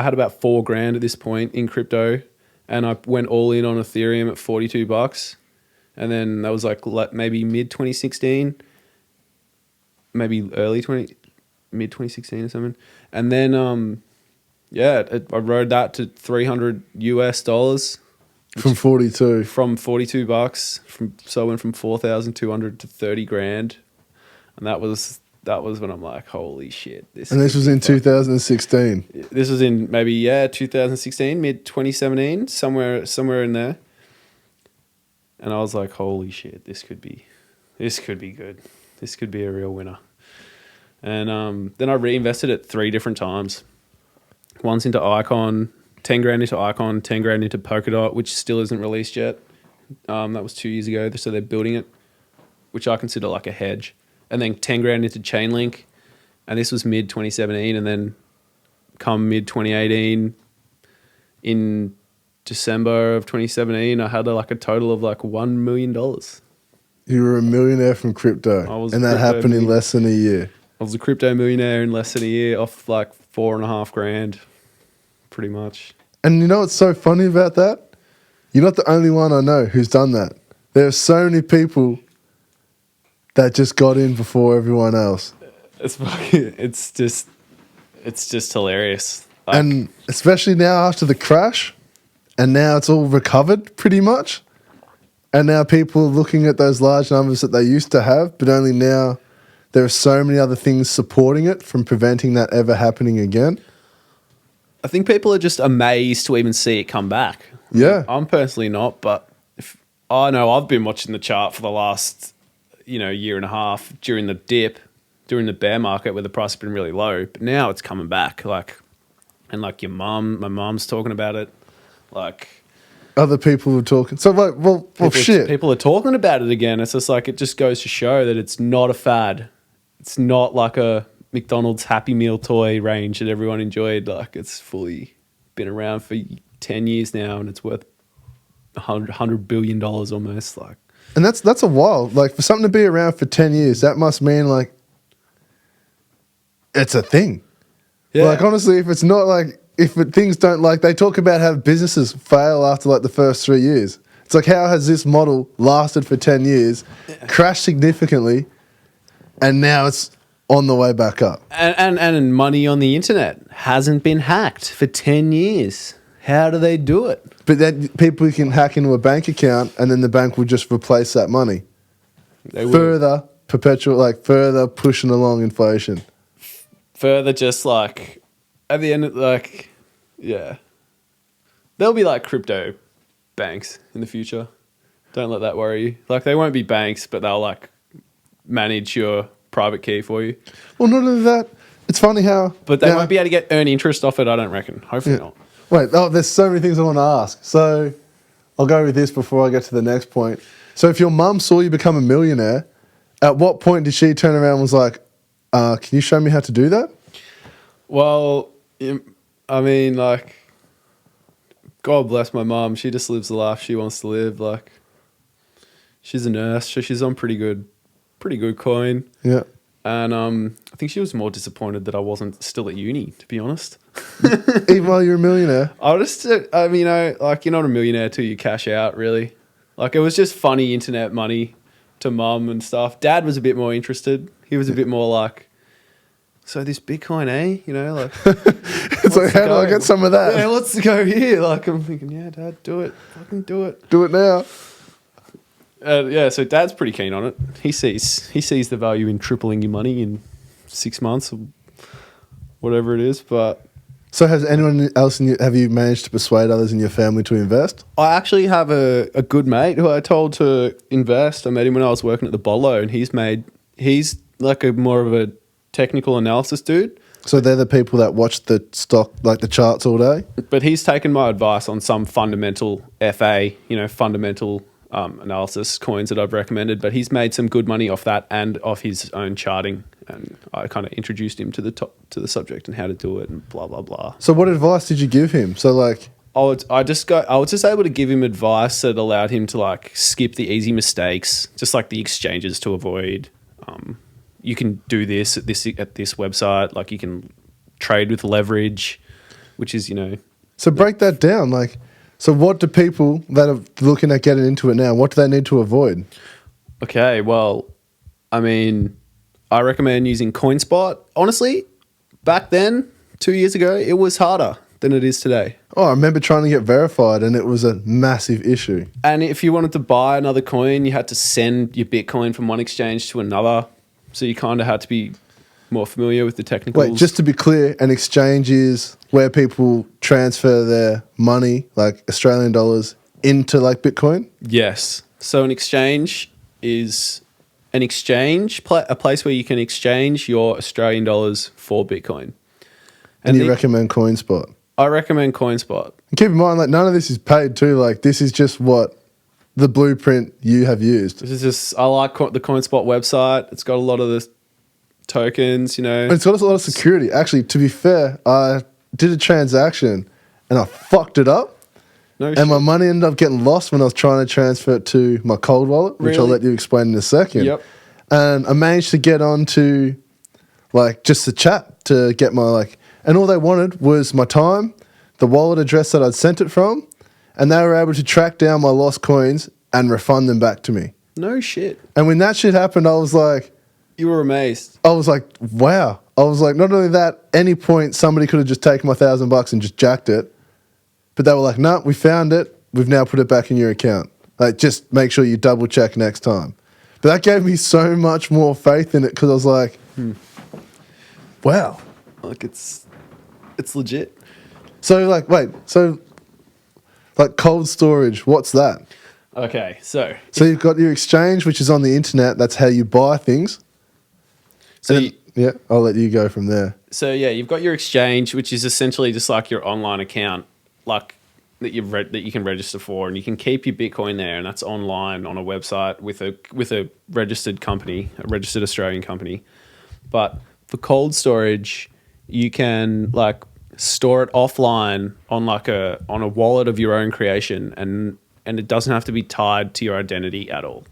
had about $4,000 at this point in crypto, and I went all in on Ethereum at $42. And then that was like maybe mid 2016, maybe mid 2016 or something. And then I rode that to $300. From 42. From $42. So I went from 4,200 to 30 grand. And that was when I'm like, holy shit. This was in 2016. This was in maybe 2016, mid 2017, somewhere in there. And I was like, holy shit, this could be good. This could be a real winner. And then I reinvested it 3 different times. Once into Icon, 10 grand into Icon, 10 grand into Polkadot, which still isn't released yet. That was 2 years ago, so they're building it, which I consider like a hedge. And then 10 grand into Chainlink, and this was mid 2017. And then come mid 2018, in December of 2017, I had like a total of like $1 million. You were a millionaire from crypto, and that happened in less than a year. I was a crypto millionaire in less than a year off like $4,500, pretty much. And you know what's so funny about that? You're not the only one I know who's done that. There are so many people that just got in before everyone else. It's just hilarious. Like, and especially now after the crash, and now it's all recovered pretty much. And now people are looking at those large numbers that they used to have, but only now there are so many other things supporting it from preventing that ever happening again. I think people are just amazed to even see it come back. Yeah. I'm personally not, but I know I've been watching the chart for the last, year and a half during the dip, during the bear market where the price has been really low, but now it's coming back. My mum's talking about it, Other people were talking. So like, well, shit. people are talking about it again. It's just like, it just goes to show that it's not a fad. It's not like a McDonald's Happy Meal toy range that everyone enjoyed. Like, it's fully been around for 10 years now, and it's worth $100 billion almost. Like, And that's a while. Like, for something to be around for 10 years, that must mean like it's a thing. yeah. Like, honestly, if it's not like, things don't, like, they talk about how businesses fail after like the first 3 years. It's like, how has this model lasted for 10 years, crashed significantly, and now it's on the way back up? And money on the internet hasn't been hacked for 10 years. How do they do it? But then people can hack into a bank account, and then the bank will just replace that money. They will. Further pushing along inflation. Further, just like at the end of there'll be like crypto banks in the future. Don't let that worry you. Like, they won't be banks, but they'll like manage your private key for you. Well, not only that, it's funny how. But they won't be able to earn interest off it, I don't reckon. Hopefully not. Wait, there's so many things I want to ask. So I'll go with this before I get to the next point. So if your mum saw you become a millionaire, at what point did she turn around and was like, can you show me how to do that? Well, I mean, like, God bless my mum. She just lives the life she wants to live. Like, she's a nurse, so she's on pretty good coin. Yeah. And I think she was more disappointed that I wasn't still at uni, to be honest. Even while you're a millionaire. You're not a millionaire till you cash out, really. Like, it was just funny internet money to mum and stuff. Dad was a bit more interested. He was a bit more like, so this Bitcoin, eh? Like, It's like, how do I get some of that? Yeah, let's go here. Like, I'm thinking, yeah, Dad, do it. Fucking do it. Do it now. So Dad's pretty keen on it. He sees the value in tripling your money in 6 months or whatever it is. But So has anyone else have you managed to persuade others in your family to invest? I actually have a good mate who I told to invest. I met him when I was working at the Bolo, and he's like more of a technical analysis dude. So they're the people that watch the stock, like the charts all day? But he's taken my advice on some fundamental FA, fundamental analysis coins that I've recommended. But he's made some good money off that and off his own charting. And I kind of introduced him to the subject and how to do it and blah, blah, blah. So what advice did you give him? So like... I was just able to give him advice that allowed him to like skip the easy mistakes, just like the exchanges to avoid. You can do this at this website. Like, you can trade with leverage, which is, So break that down. Like, so what do people that are looking at getting into it now, what do they need to avoid? Okay, well, I mean, I recommend using CoinSpot. Honestly, back then, 2 years ago, it was harder than it is today. Oh, I remember trying to get verified and it was a massive issue. And if you wanted to buy another coin, you had to send your Bitcoin from one exchange to another. So you kind of had to be more familiar with the technicals. Wait, just to be clear, an exchange is where people transfer their money, like Australian dollars, into like Bitcoin? Yes. So an exchange is a place where you can exchange your Australian dollars for Bitcoin. And you recommend CoinSpot? I recommend CoinSpot. And keep in mind, like, none of this is paid too. Like, this is just what the blueprint you have used. This is just, I like the CoinSpot website. It's got a lot of the tokens, And it's got a lot of security. Actually, to be fair, I did a transaction and I fucked it up. No and shit. my money ended up getting lost when I was trying to transfer it to my cold wallet, which I'll Really? let you explain in a second. Yep. And I managed to get onto like just the chat to get my like, and all they wanted was my time, the wallet address that I'd sent it from, and they were able to track down my lost coins and refund them back to me. No shit. And when that shit happened, I was like, You were amazed. wow. I was like, not only that, any point somebody could have just taken my $1,000 and just jacked it. But they were like, no, we found it. We've now put it back in your account. Like, just make sure you double check next time. But that gave me so much more faith in it because I was like, wow. Like, it's legit. So like, wait, so like cold storage, what's that? Okay, so You've got your exchange, which is on the internet. That's how you buy things. so And you, yeah, I'll let you go from there. so yeah, you've got your exchange, which is essentially just like your online account, like that that you can register for, and you can keep your Bitcoin there, and that's online on a website with a registered company, a registered Australian company. But for cold storage, you can like store it offline on on a wallet of your own creation, and it doesn't have to be tied to your identity at all.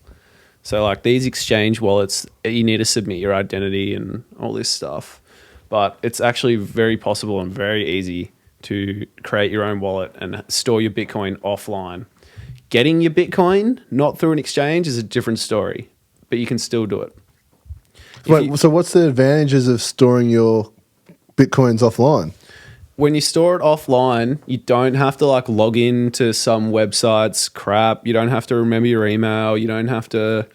So like these exchange wallets, you need to submit your identity and all this stuff. But it's actually very possible and very easy to create your own wallet and store your Bitcoin offline. Getting your Bitcoin, not through an exchange, is a different story, but you can still do it. Wait, so what's the advantages of storing your Bitcoins offline? When you store it offline, you don't have to like log in to some website's crap. You don't have to remember your email. You don't have to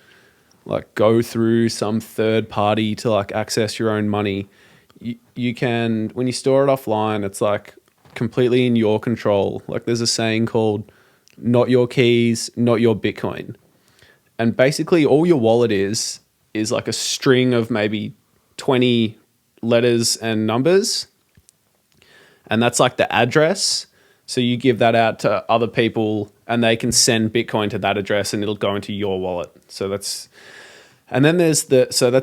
like go through some third party to like access your own money. You can, when you store it offline, it's like completely in your control. Like there's a saying called not your keys, not your Bitcoin. And basically all your wallet is like a string of maybe 20 letters and numbers. And that's like the address. So you give that out to other people and they can send Bitcoin to that address and it'll go into your wallet. So that's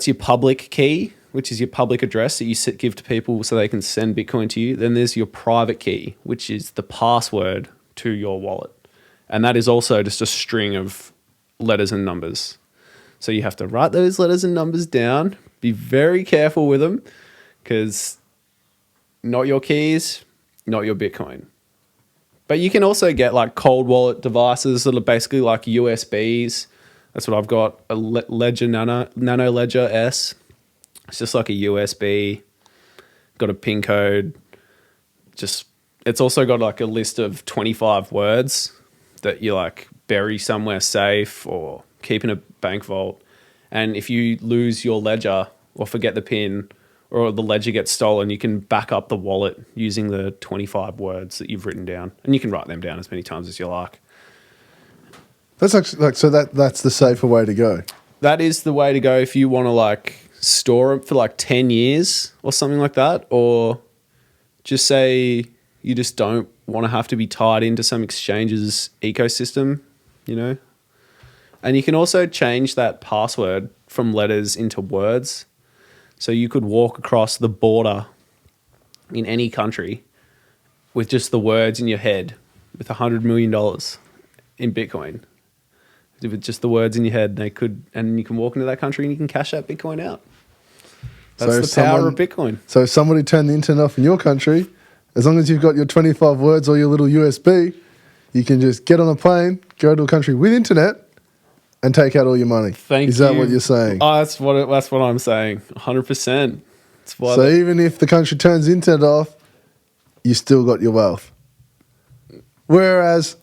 your public key, which is your public address that you give to people so they can send Bitcoin to you. Then there's your private key, which is the password to your wallet. And that is also just a string of letters and numbers. So you have to write those letters and numbers down, be very careful with them, because not your keys, not your Bitcoin. But you can also get like cold wallet devices that are basically like USBs. That's what I've got, a Ledger Nano Ledger S. It's just like a USB, got a PIN code. It's also got like a list of 25 words that you like bury somewhere safe or keep in a bank vault. And if you lose your ledger or forget the PIN or the ledger gets stolen, you can back up the wallet using the 25 words that you've written down. And you can write them down as many times as you like. That's actually like, so that's the safer way to go. That is the way to go if you want to like store it for like 10 years or something like that. Or just say you just don't want to have to be tied into some exchange's ecosystem, you know? And you can also change that password from letters into words. So you could walk across the border in any country with just the words in your head with $100 million in Bitcoin. With just the words in your head, and you can walk into that country and you can cash that Bitcoin out. That's the power of Bitcoin. So if somebody turned the internet off in your country, as long as you've got your 25 words or your little USB, you can just get on a plane, go to a country with internet, and take out all your money. Is that what you're saying? Oh, that's what I'm saying. 100%. So even if the country turns the internet off, you still got your wealth. Whereas,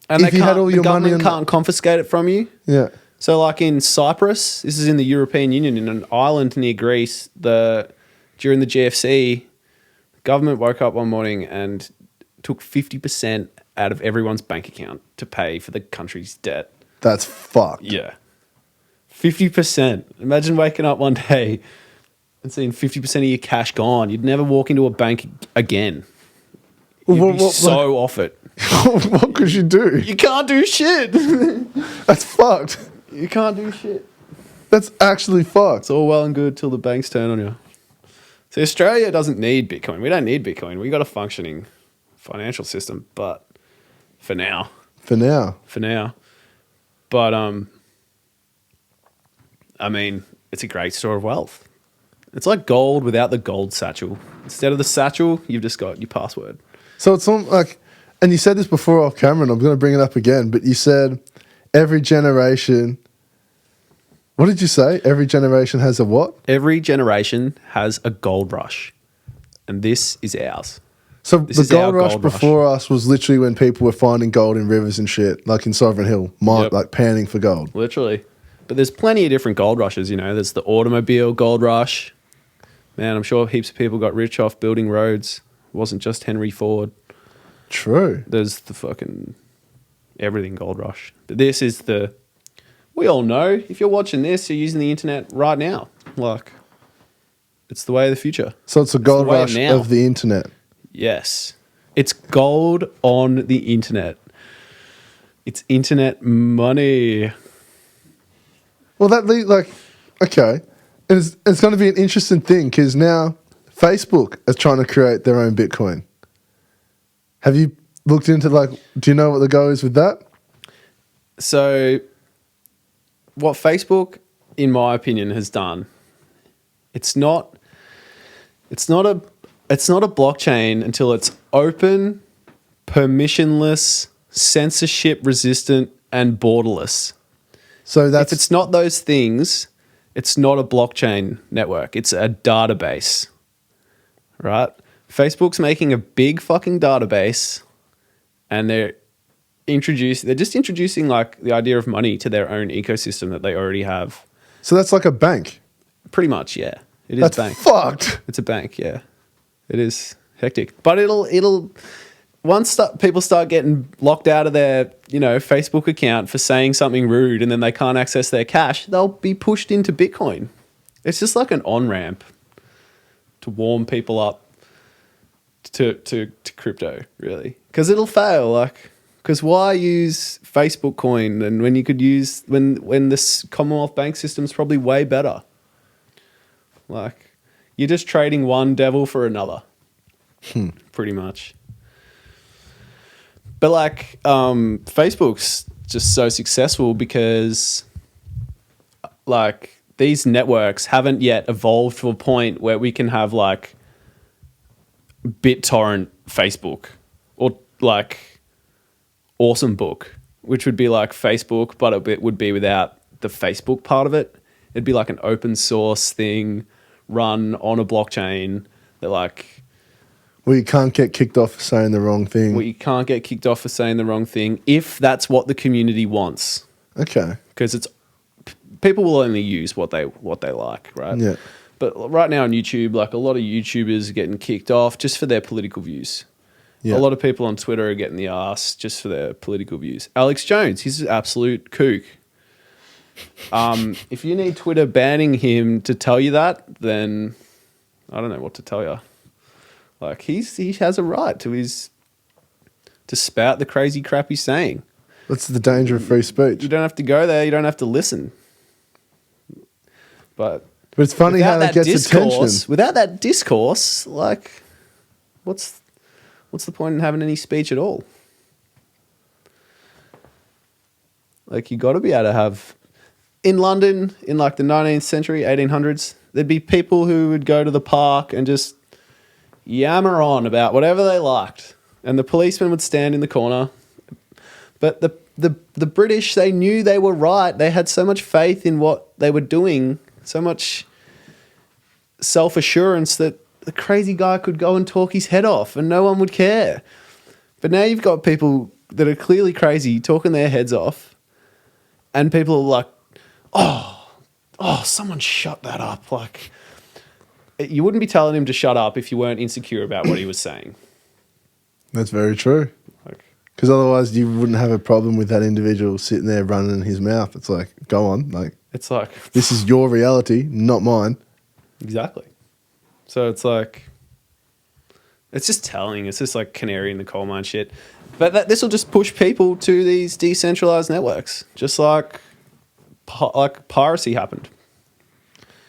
if you had all your money, the government can't confiscate it from you. Yeah. So, like in Cyprus, this is in the European Union, in an island near Greece. During the GFC, the government woke up one morning and took 50% out of everyone's bank account to pay for the country's debt. That's fucked. Yeah. 50%. Imagine waking up one day and seeing 50% of your cash gone. You'd never walk into a bank again. You'd be so off it. What could you do? You can't do shit. That's fucked. You can't do shit. That's actually fucked. It's all well and good till the banks turn on you. See, Australia doesn't need Bitcoin. We don't need Bitcoin. We got a functioning financial system, but for now. But, I mean, it's a great store of wealth. It's like gold without the gold satchel. Instead of the satchel, you've just got your password. So it's like, and you said this before off camera, and I'm going to bring it up again, but you said every generation, what did you say? Every generation has a what? Every generation has a gold rush, and this is ours. So the gold rush before us was literally when people were finding gold in rivers and shit, like in Sovereign Hill, like panning for gold. Literally. But there's plenty of different gold rushes, you know. There's the automobile gold rush. Man, I'm sure heaps of people got rich off building roads It wasn't just Henry Ford. True. There's the fucking everything gold rush. But this is the... We all know, if you're watching this, you're using the internet right now. Like, it's the way of the future. So it's a gold way of rush now. of the internet. Yes. It's gold on the internet. It's internet money. Well, okay. And it's going to be an interesting thing because now Facebook is trying to create their own Bitcoin. Have you looked into, do you know what the go is with that? So, what Facebook, in my opinion, has done, it's not a blockchain until it's open, permissionless, censorship resistant, and borderless. So If it's not those things, it's not a blockchain network. It's a database, right? Facebook's making a big fucking database, and they're just introducing like the idea of money to their own ecosystem that they already have. So that's like a bank. Pretty much, yeah. It is That's a bank. fucked. It's a bank, yeah. It is hectic, but it'll once people start getting locked out of their Facebook account for saying something rude, and then they can't access their cash, they'll be pushed into Bitcoin. It's just like an on ramp to warm people up to crypto, really, because it'll fail. Because why use Facebook coin and when you could use when this Commonwealth bank system's probably way better? Like, you're just trading one devil for another, pretty much. But Facebook's just so successful because these networks haven't yet evolved to a point where we can have BitTorrent Facebook or Awesome Book, which would be like Facebook, but it would be without the Facebook part of it. It'd be like an open source thing run on a blockchain that Well, you can't get kicked off for saying the wrong thing. you can't get kicked off for saying the wrong thing if that's what the community wants. Okay. Because people will only use what they like, right? Yeah. But right now on YouTube, a lot of YouTubers are getting kicked off just for their political views. Yeah. A lot of people on Twitter are getting the ass just for their political views. Alex Jones, he's an absolute kook. If you need Twitter banning him to tell you that, then I don't know what to tell you. He has a right to spout the crazy crap he's saying. That's the danger of free speech. You don't have to go there. You don't have to listen. But it's funny how that gets attention. Without that discourse, what's the point in having any speech at all? You got to be able to have... In London, in the 19th century, 1800s, there'd be people who would go to the park and just yammer on about whatever they liked. And the policeman would stand in the corner. But the British, they knew they were right. They had so much faith in what they were doing, so much self-assurance that the crazy guy could go and talk his head off and no one would care. But now you've got people that are clearly crazy talking their heads off, and people are like, oh, someone shut that up. You wouldn't be telling him to shut up if you weren't insecure about what he was saying. That's very true. Because otherwise you wouldn't have a problem with that individual sitting there running his mouth. It's go on. It's this is your reality, not mine. Exactly. So it's it's just telling. It's just canary in the coal mine shit. But this will just push people to these decentralized networks, just like piracy happened.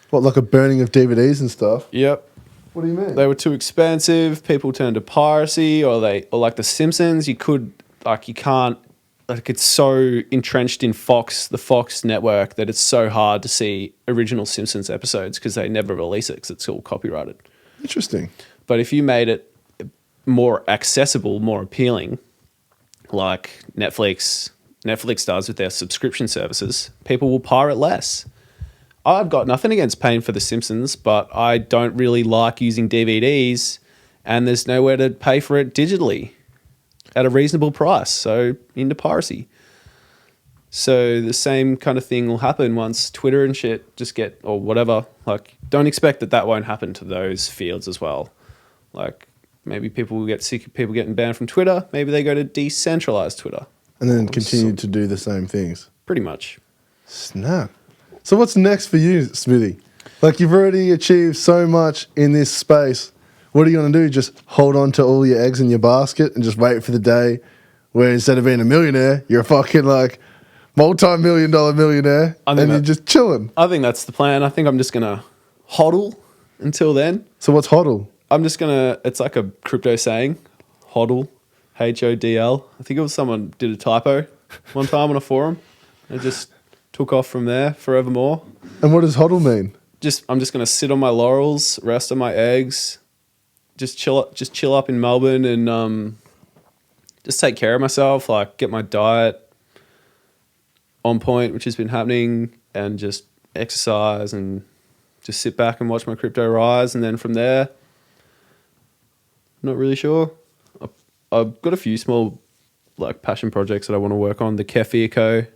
What, like a burning of DVDs and stuff? Yep. What do you mean? They were too expensive. People turned to piracy, or like The Simpsons. You can't. It's so entrenched in the Fox network, that it's so hard to see original Simpsons episodes because they never release it because it's all copyrighted. Interesting. But if you made it more accessible, more appealing, like Netflix does with their subscription services, people will pirate less. I've got nothing against paying for The Simpsons, but I don't really like using DVDs, and there's nowhere to pay for it digitally at a reasonable price, so into piracy. So the same kind of thing will happen once Twitter and shit just get, or whatever. Don't expect that won't happen to those fields as well. Maybe people will get sick of people getting banned from Twitter. Maybe they go to decentralized Twitter. And then continue to do the same things. Pretty much. Snap. So what's next for you, Smithy? Like, you've already achieved so much in this space. What are you going to do? Just hold on to all your eggs in your basket and just wait for the day where instead of being a millionaire, you're a fucking like multi-million-dollar millionaire and you're just chilling. I think that's the plan. I think I'm just going to hodl until then. So what's hodl? I'm just going to, it's like a crypto saying, hodl, HODL. I think it was someone did a typo one time on a forum and just took off from there forevermore. And what does hodl mean? I'm just going to sit on my laurels, rest on my eggs, just chill up in Melbourne and just take care of myself, like get my diet on point, which has been happening, and just exercise and just sit back and watch my crypto rise. And then from there, I'm not really sure. I've got a few small like passion projects that I want to work on. The Kufe,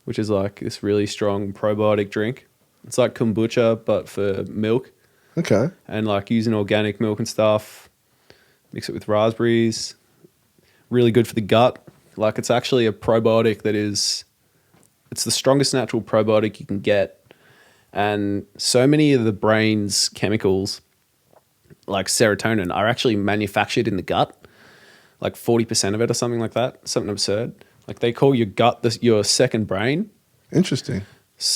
which is like this really strong probiotic drink. It's like kombucha, but for milk. Okay. And like using organic milk and stuff, mix it with raspberries. Really good for the gut. Like it's actually a probiotic it's the strongest natural probiotic you can get. And so many of the brain's chemicals, like serotonin, are actually manufactured in the gut. Like 40% of it or something like that. Something absurd. Like they call your gut your second brain. Interesting.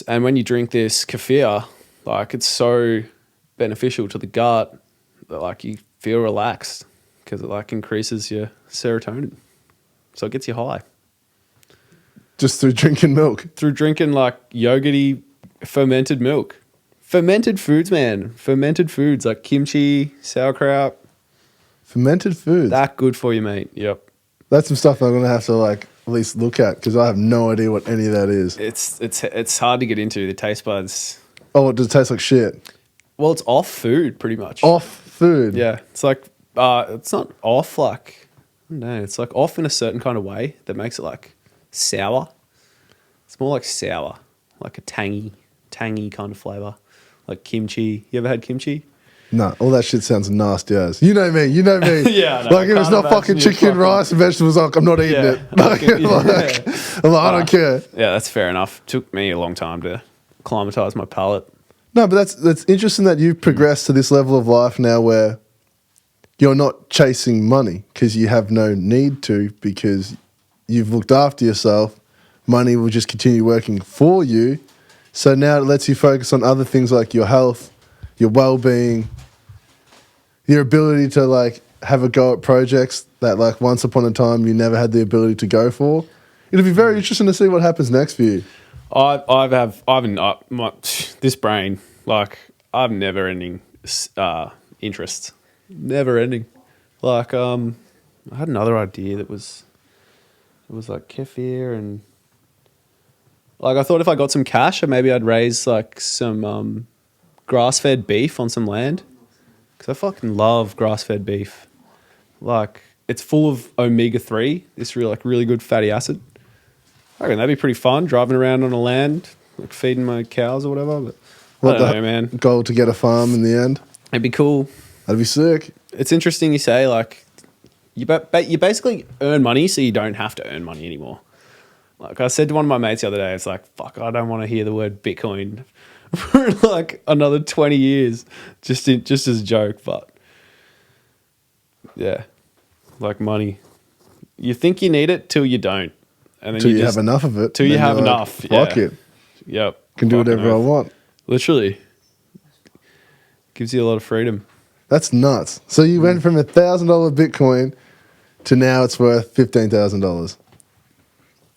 And when you drink this kefir, like it's so beneficial to the gut that like you feel relaxed because it like increases your serotonin. So it gets you high. Just through drinking milk? Through drinking like yogurty fermented milk. Fermented foods, man. Fermented foods like kimchi, sauerkraut. Fermented foods? That good for you, mate. Yep. That's some stuff I'm going to have to like at least look at because I have no idea what any of that is. It's hard to get into. The taste buds. Oh, does it taste like shit? Well, it's off food pretty much. Off food? Yeah. It's like, it's not off like, I don't know. It's like off in a certain kind of way that makes it like sour. It's more like sour, like a tangy kind of flavor. Like kimchi. You ever had kimchi? No, all that shit sounds nasty as. You know me. Yeah, I know. Like if it's not fucking chicken, rice and vegetables, like I'm not eating it. I'm like, I don't care. Yeah, that's fair enough. Took me a long time to acclimatize my palate. No, but that's interesting that you've progressed to this level of life now where you're not chasing money because you have no need to because you've looked after yourself. Money will just continue working for you. So now it lets you focus on other things like your health, your well-being, your ability to like have a go at projects that like once upon a time you never had the ability to go for. It'll be very interesting to see what happens next for you. This brain, like I've never ending interests, never ending. Like I had another idea it was like kefir and like I thought if I got some cash, maybe I'd raise like some grass-fed beef on some land because I fucking love grass-fed beef. Like it's full of omega-3, this really good fatty acid. I reckon that'd be pretty fun driving around on a land, like feeding my cows or whatever. But I don't know, man. Goal to get a farm in the end? It'd be cool. That'd be sick. It's interesting you say like you basically earn money so you don't have to earn money anymore. Like I said to one of my mates the other day, it's like, fuck, I don't want to hear the word Bitcoin for like another 20 years just as a joke. But yeah, like money. You think you need it till you don't. And then till you have enough of it. Till you have enough. Fuck it. Yep. Can do whatever I want. Literally. Gives you a lot of freedom. That's nuts. So you went from $1,000 Bitcoin to now it's worth $15,000.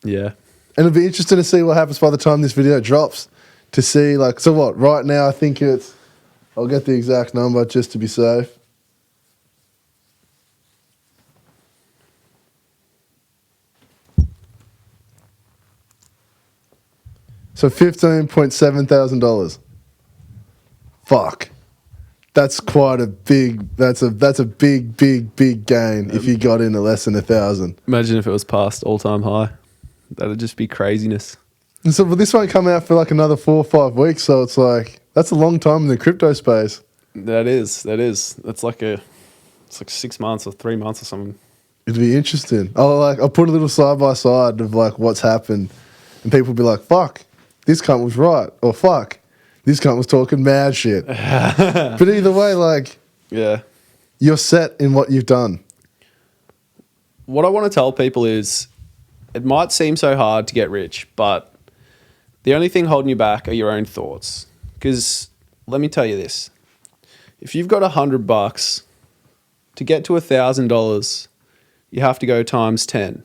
Yeah. And it'll be interesting to see what happens by the time this video drops to see like, so what, right now I think I'll get the exact number just to be safe. So $15,700. Fuck. That's quite a big, that's a big gain if you got in at less than 1,000. Imagine if it was past all-time high. That'd just be craziness. And so well, this won't come out for like another 4 or 5 weeks, so it's like, that's a long time in the crypto space. That is. That's like It's like 6 months or 3 months or something. It'd be interesting. I'll put a little side by side of like what's happened, and people will be like, "Fuck, this cunt was right," or "Fuck, this cunt was talking mad shit." But either way, like, Yeah. you're set in what you've done. What I want to tell people is it might seem so hard to get rich, but the only thing holding you back are your own thoughts. Because let me tell you this. If you've got $100 to get to $1,000, you have to go times 10.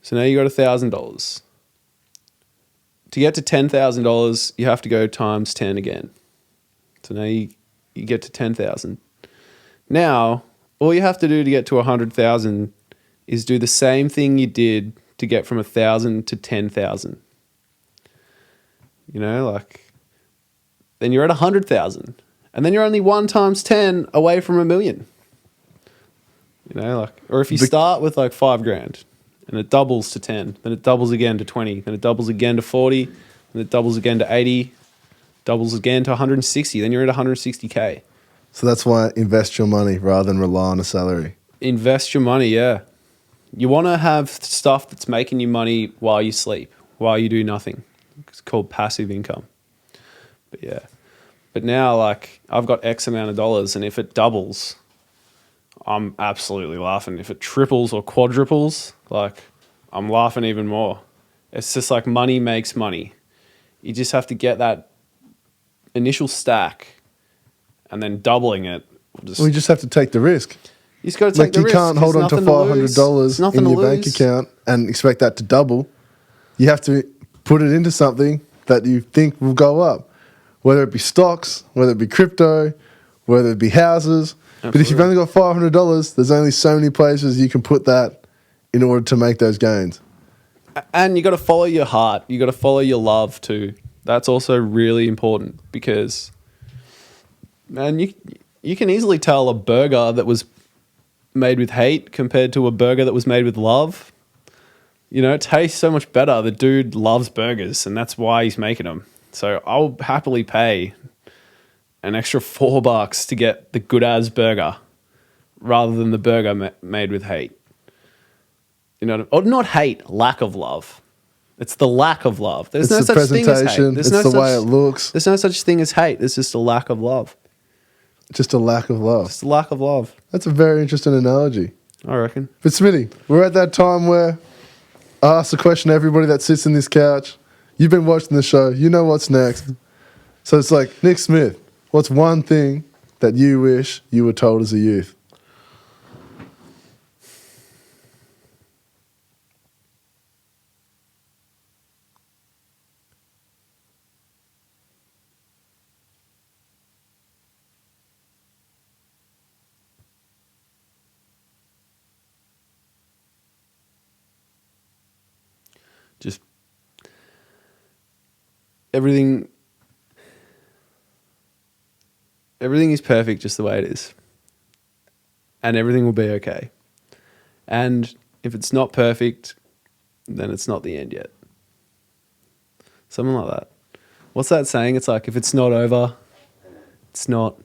So now you got $1,000. To get to $10,000, you have to go times 10 again. So now you get to 10,000. Now, all you have to do to get to 100,000 is do the same thing you did to get from 1,000 to 10,000. You know, like, then you're at 100,000. And then you're only 1 times 10 away from $1 million. You know, like, or if you start with like $5,000 and it doubles to 10, then it doubles again to 20, then it doubles again to 40, then it doubles again to 80, doubles again to 160, then you're at 160K. So that's why invest your money rather than rely on a salary. Invest your money, yeah. You want to have stuff that's making you money while you sleep, while you do nothing. It's called passive income. But yeah. But now, like, I've got X amount of dollars, and if it doubles, I'm absolutely laughing. If it triples or quadruples, like, I'm laughing even more. It's just like money makes money. You just have to get that initial stack and then doubling it. We just have to take the risk. You just got to take the risk. You can't hold on to $500 in your bank account and expect that to double. You have to put it into something that you think will go up, whether it be stocks, whether it be crypto, whether it be houses. Absolutely. But if you've only got $500, there's only so many places you can put that in order to make those gains. And you got to follow your heart. You got to follow your love too. That's also really important because, man, you can easily tell a burger that was made with hate compared to a burger that was made with love. You know, it tastes so much better. The dude loves burgers, and that's why he's making them. So I'll happily pay an extra $4 to get the good as burger rather than the burger made with hate. You know, or not hate, lack of love. It's the lack of love. There's no such thing as hate. It's the way it looks. There's no such thing as hate. There's just a lack of love. Just a lack of love. Just a lack of love. That's a very interesting analogy. I reckon. But Smitty, we're at that time where I ask the question to everybody that sits in this couch. You've been watching the show. You know what's next. So it's like, Nick Smith, what's one thing that you wish you were told as a youth? Just everything is perfect just the way it is. And everything will be okay. And if it's not perfect, then it's not the end yet. Something like that. What's that saying? It's like, if it's not over, it's not.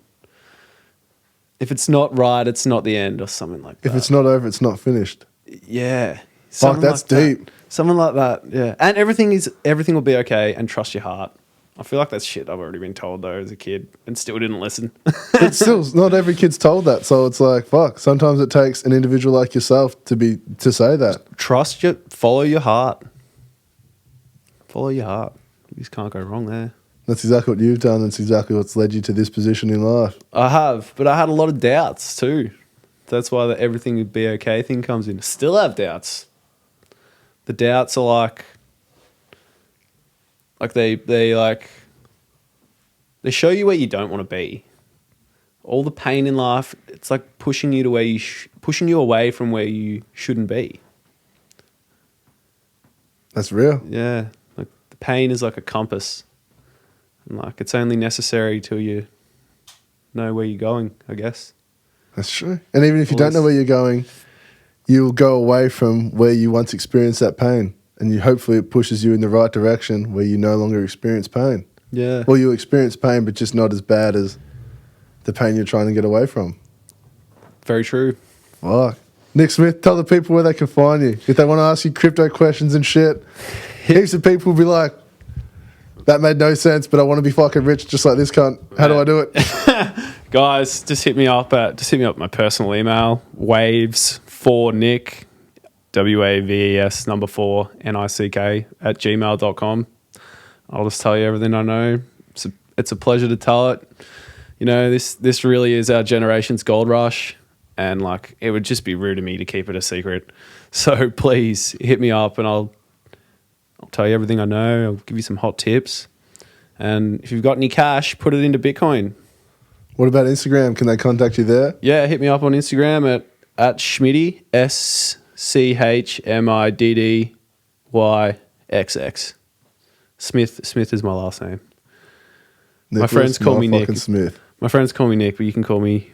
If it's not right, it's not the end, or something like that. If it's not over, it's not finished. Yeah. Fuck, that's deep. Something like that, yeah. And everything will be okay, and trust your heart. I feel like that's shit I've already been told, though, as a kid, and still didn't listen. But still, not every kid's told that, so it's like, fuck. Sometimes it takes an individual like yourself to say that. Follow your heart. Follow your heart. You just can't go wrong there. That's exactly what you've done. That's exactly what's led you to this position in life. I have, but I had a lot of doubts, too. That's why the everything would be okay thing comes in. Still have doubts. The doubts are like they show you where you don't want to be. All the pain in life, it's like pushing you to where pushing you away from where you shouldn't be. That's real. Yeah, like the pain is like a compass, and like it's only necessary till you know where you're going, I guess. That's true. And even if you don't know where you're going, you'll go away from where you once experienced that pain. And hopefully it pushes you in the right direction where you no longer experience pain. Yeah. Or you experience pain, but just not as bad as the pain you're trying to get away from. Very true. Fuck. Nick Smith, tell the people where they can find you. If they want to ask you crypto questions and shit, heaps of people will be like, that made no sense, but I want to be fucking rich just like this cunt. How do I do it? Guys, just hit me up at my personal email, waves4nick, WAVES number 4 NICK at gmail.com. I'll just tell you everything I know. It's a pleasure to tell it. You know, this really is our generation's gold rush, and like it would just be rude of me to keep it a secret. So please hit me up and I'll tell you everything I know. I'll give you some hot tips. And if you've got any cash, put it into Bitcoin. What about Instagram? Can they contact you there? Yeah, hit me up on Instagram at Schmiddy, SCHMIDDYXX. Smith is my last name. Nicholas, my friends call me Nick. Smith. My friends call me Nick, but you can call me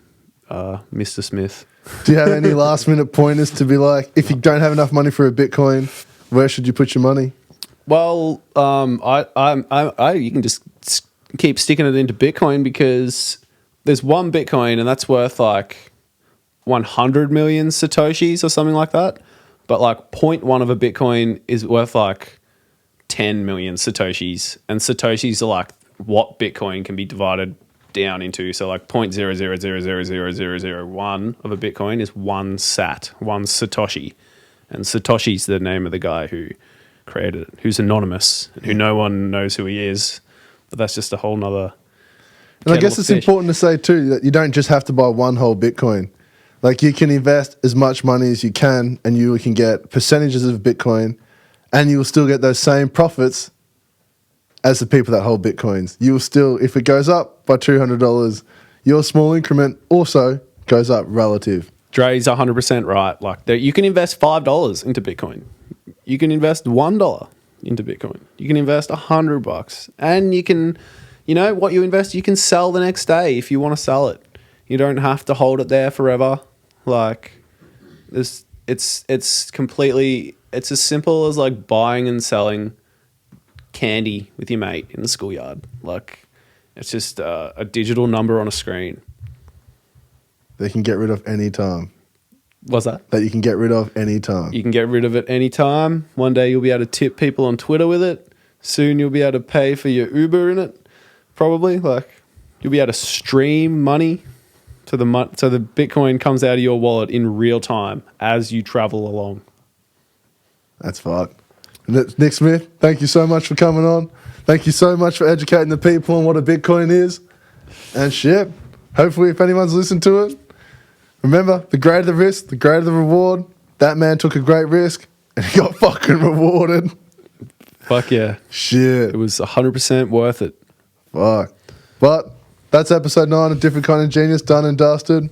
Mr. Smith. Do you have any last minute pointers to be like, if you don't have enough money for a Bitcoin, where should you put your money? Well, you can just keep sticking it into Bitcoin, because there's one Bitcoin and that's worth like 100 million Satoshis or something like that. But like 0.1 of a Bitcoin is worth like 10 million Satoshis. And Satoshis are like what Bitcoin can be divided down into. So like 0.0000001 of a Bitcoin is one sat, one Satoshi. And Satoshi's the name of the guy who created it, who's anonymous and who no one knows who he is. But that's just a whole nother. And I guess it's important to say too that you don't just have to buy one whole Bitcoin. Like you can invest as much money as you can, and you can get percentages of Bitcoin, and you will still get those same profits as the people that hold Bitcoins. You will still, if it goes up by $200, your small increment also goes up relative. Dre's 100% right. Like you can invest $5 into Bitcoin. You can invest $1 into Bitcoin. You can invest $100, and you can, you know, what you invest, you can sell the next day if you want to sell it. You don't have to hold it there forever. Like this, it's completely, it's as simple as like buying and selling candy with your mate in the schoolyard. Like it's just a digital number on a screen. They can get rid of any time. What's that? That you can get rid of any time. You can get rid of it any time. One day you'll be able to tip people on Twitter with it. Soon you'll be able to pay for your Uber in it. Probably. Like you'll be able to stream money so the Bitcoin comes out of your wallet in real time as you travel along. That's fucked. Nick Smith, thank you so much for coming on. Thank you so much for educating the people on what a Bitcoin is. And shit, hopefully if anyone's listened to it, remember, the greater the risk, the greater the reward. That man took a great risk and he got fucking rewarded. Fuck yeah. Shit. It was 100% worth it. Fuck. But that's episode 9 of Different Kind of Genius, done and dusted.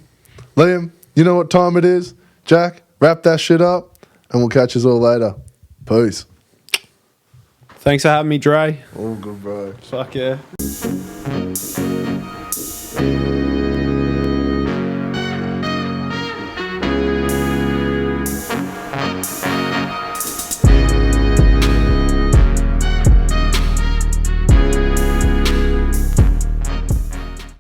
Liam, you know what time it is. Jack, wrap that shit up and we'll catch us all later. Peace. Thanks for having me, Dre. All good, bro. Fuck yeah.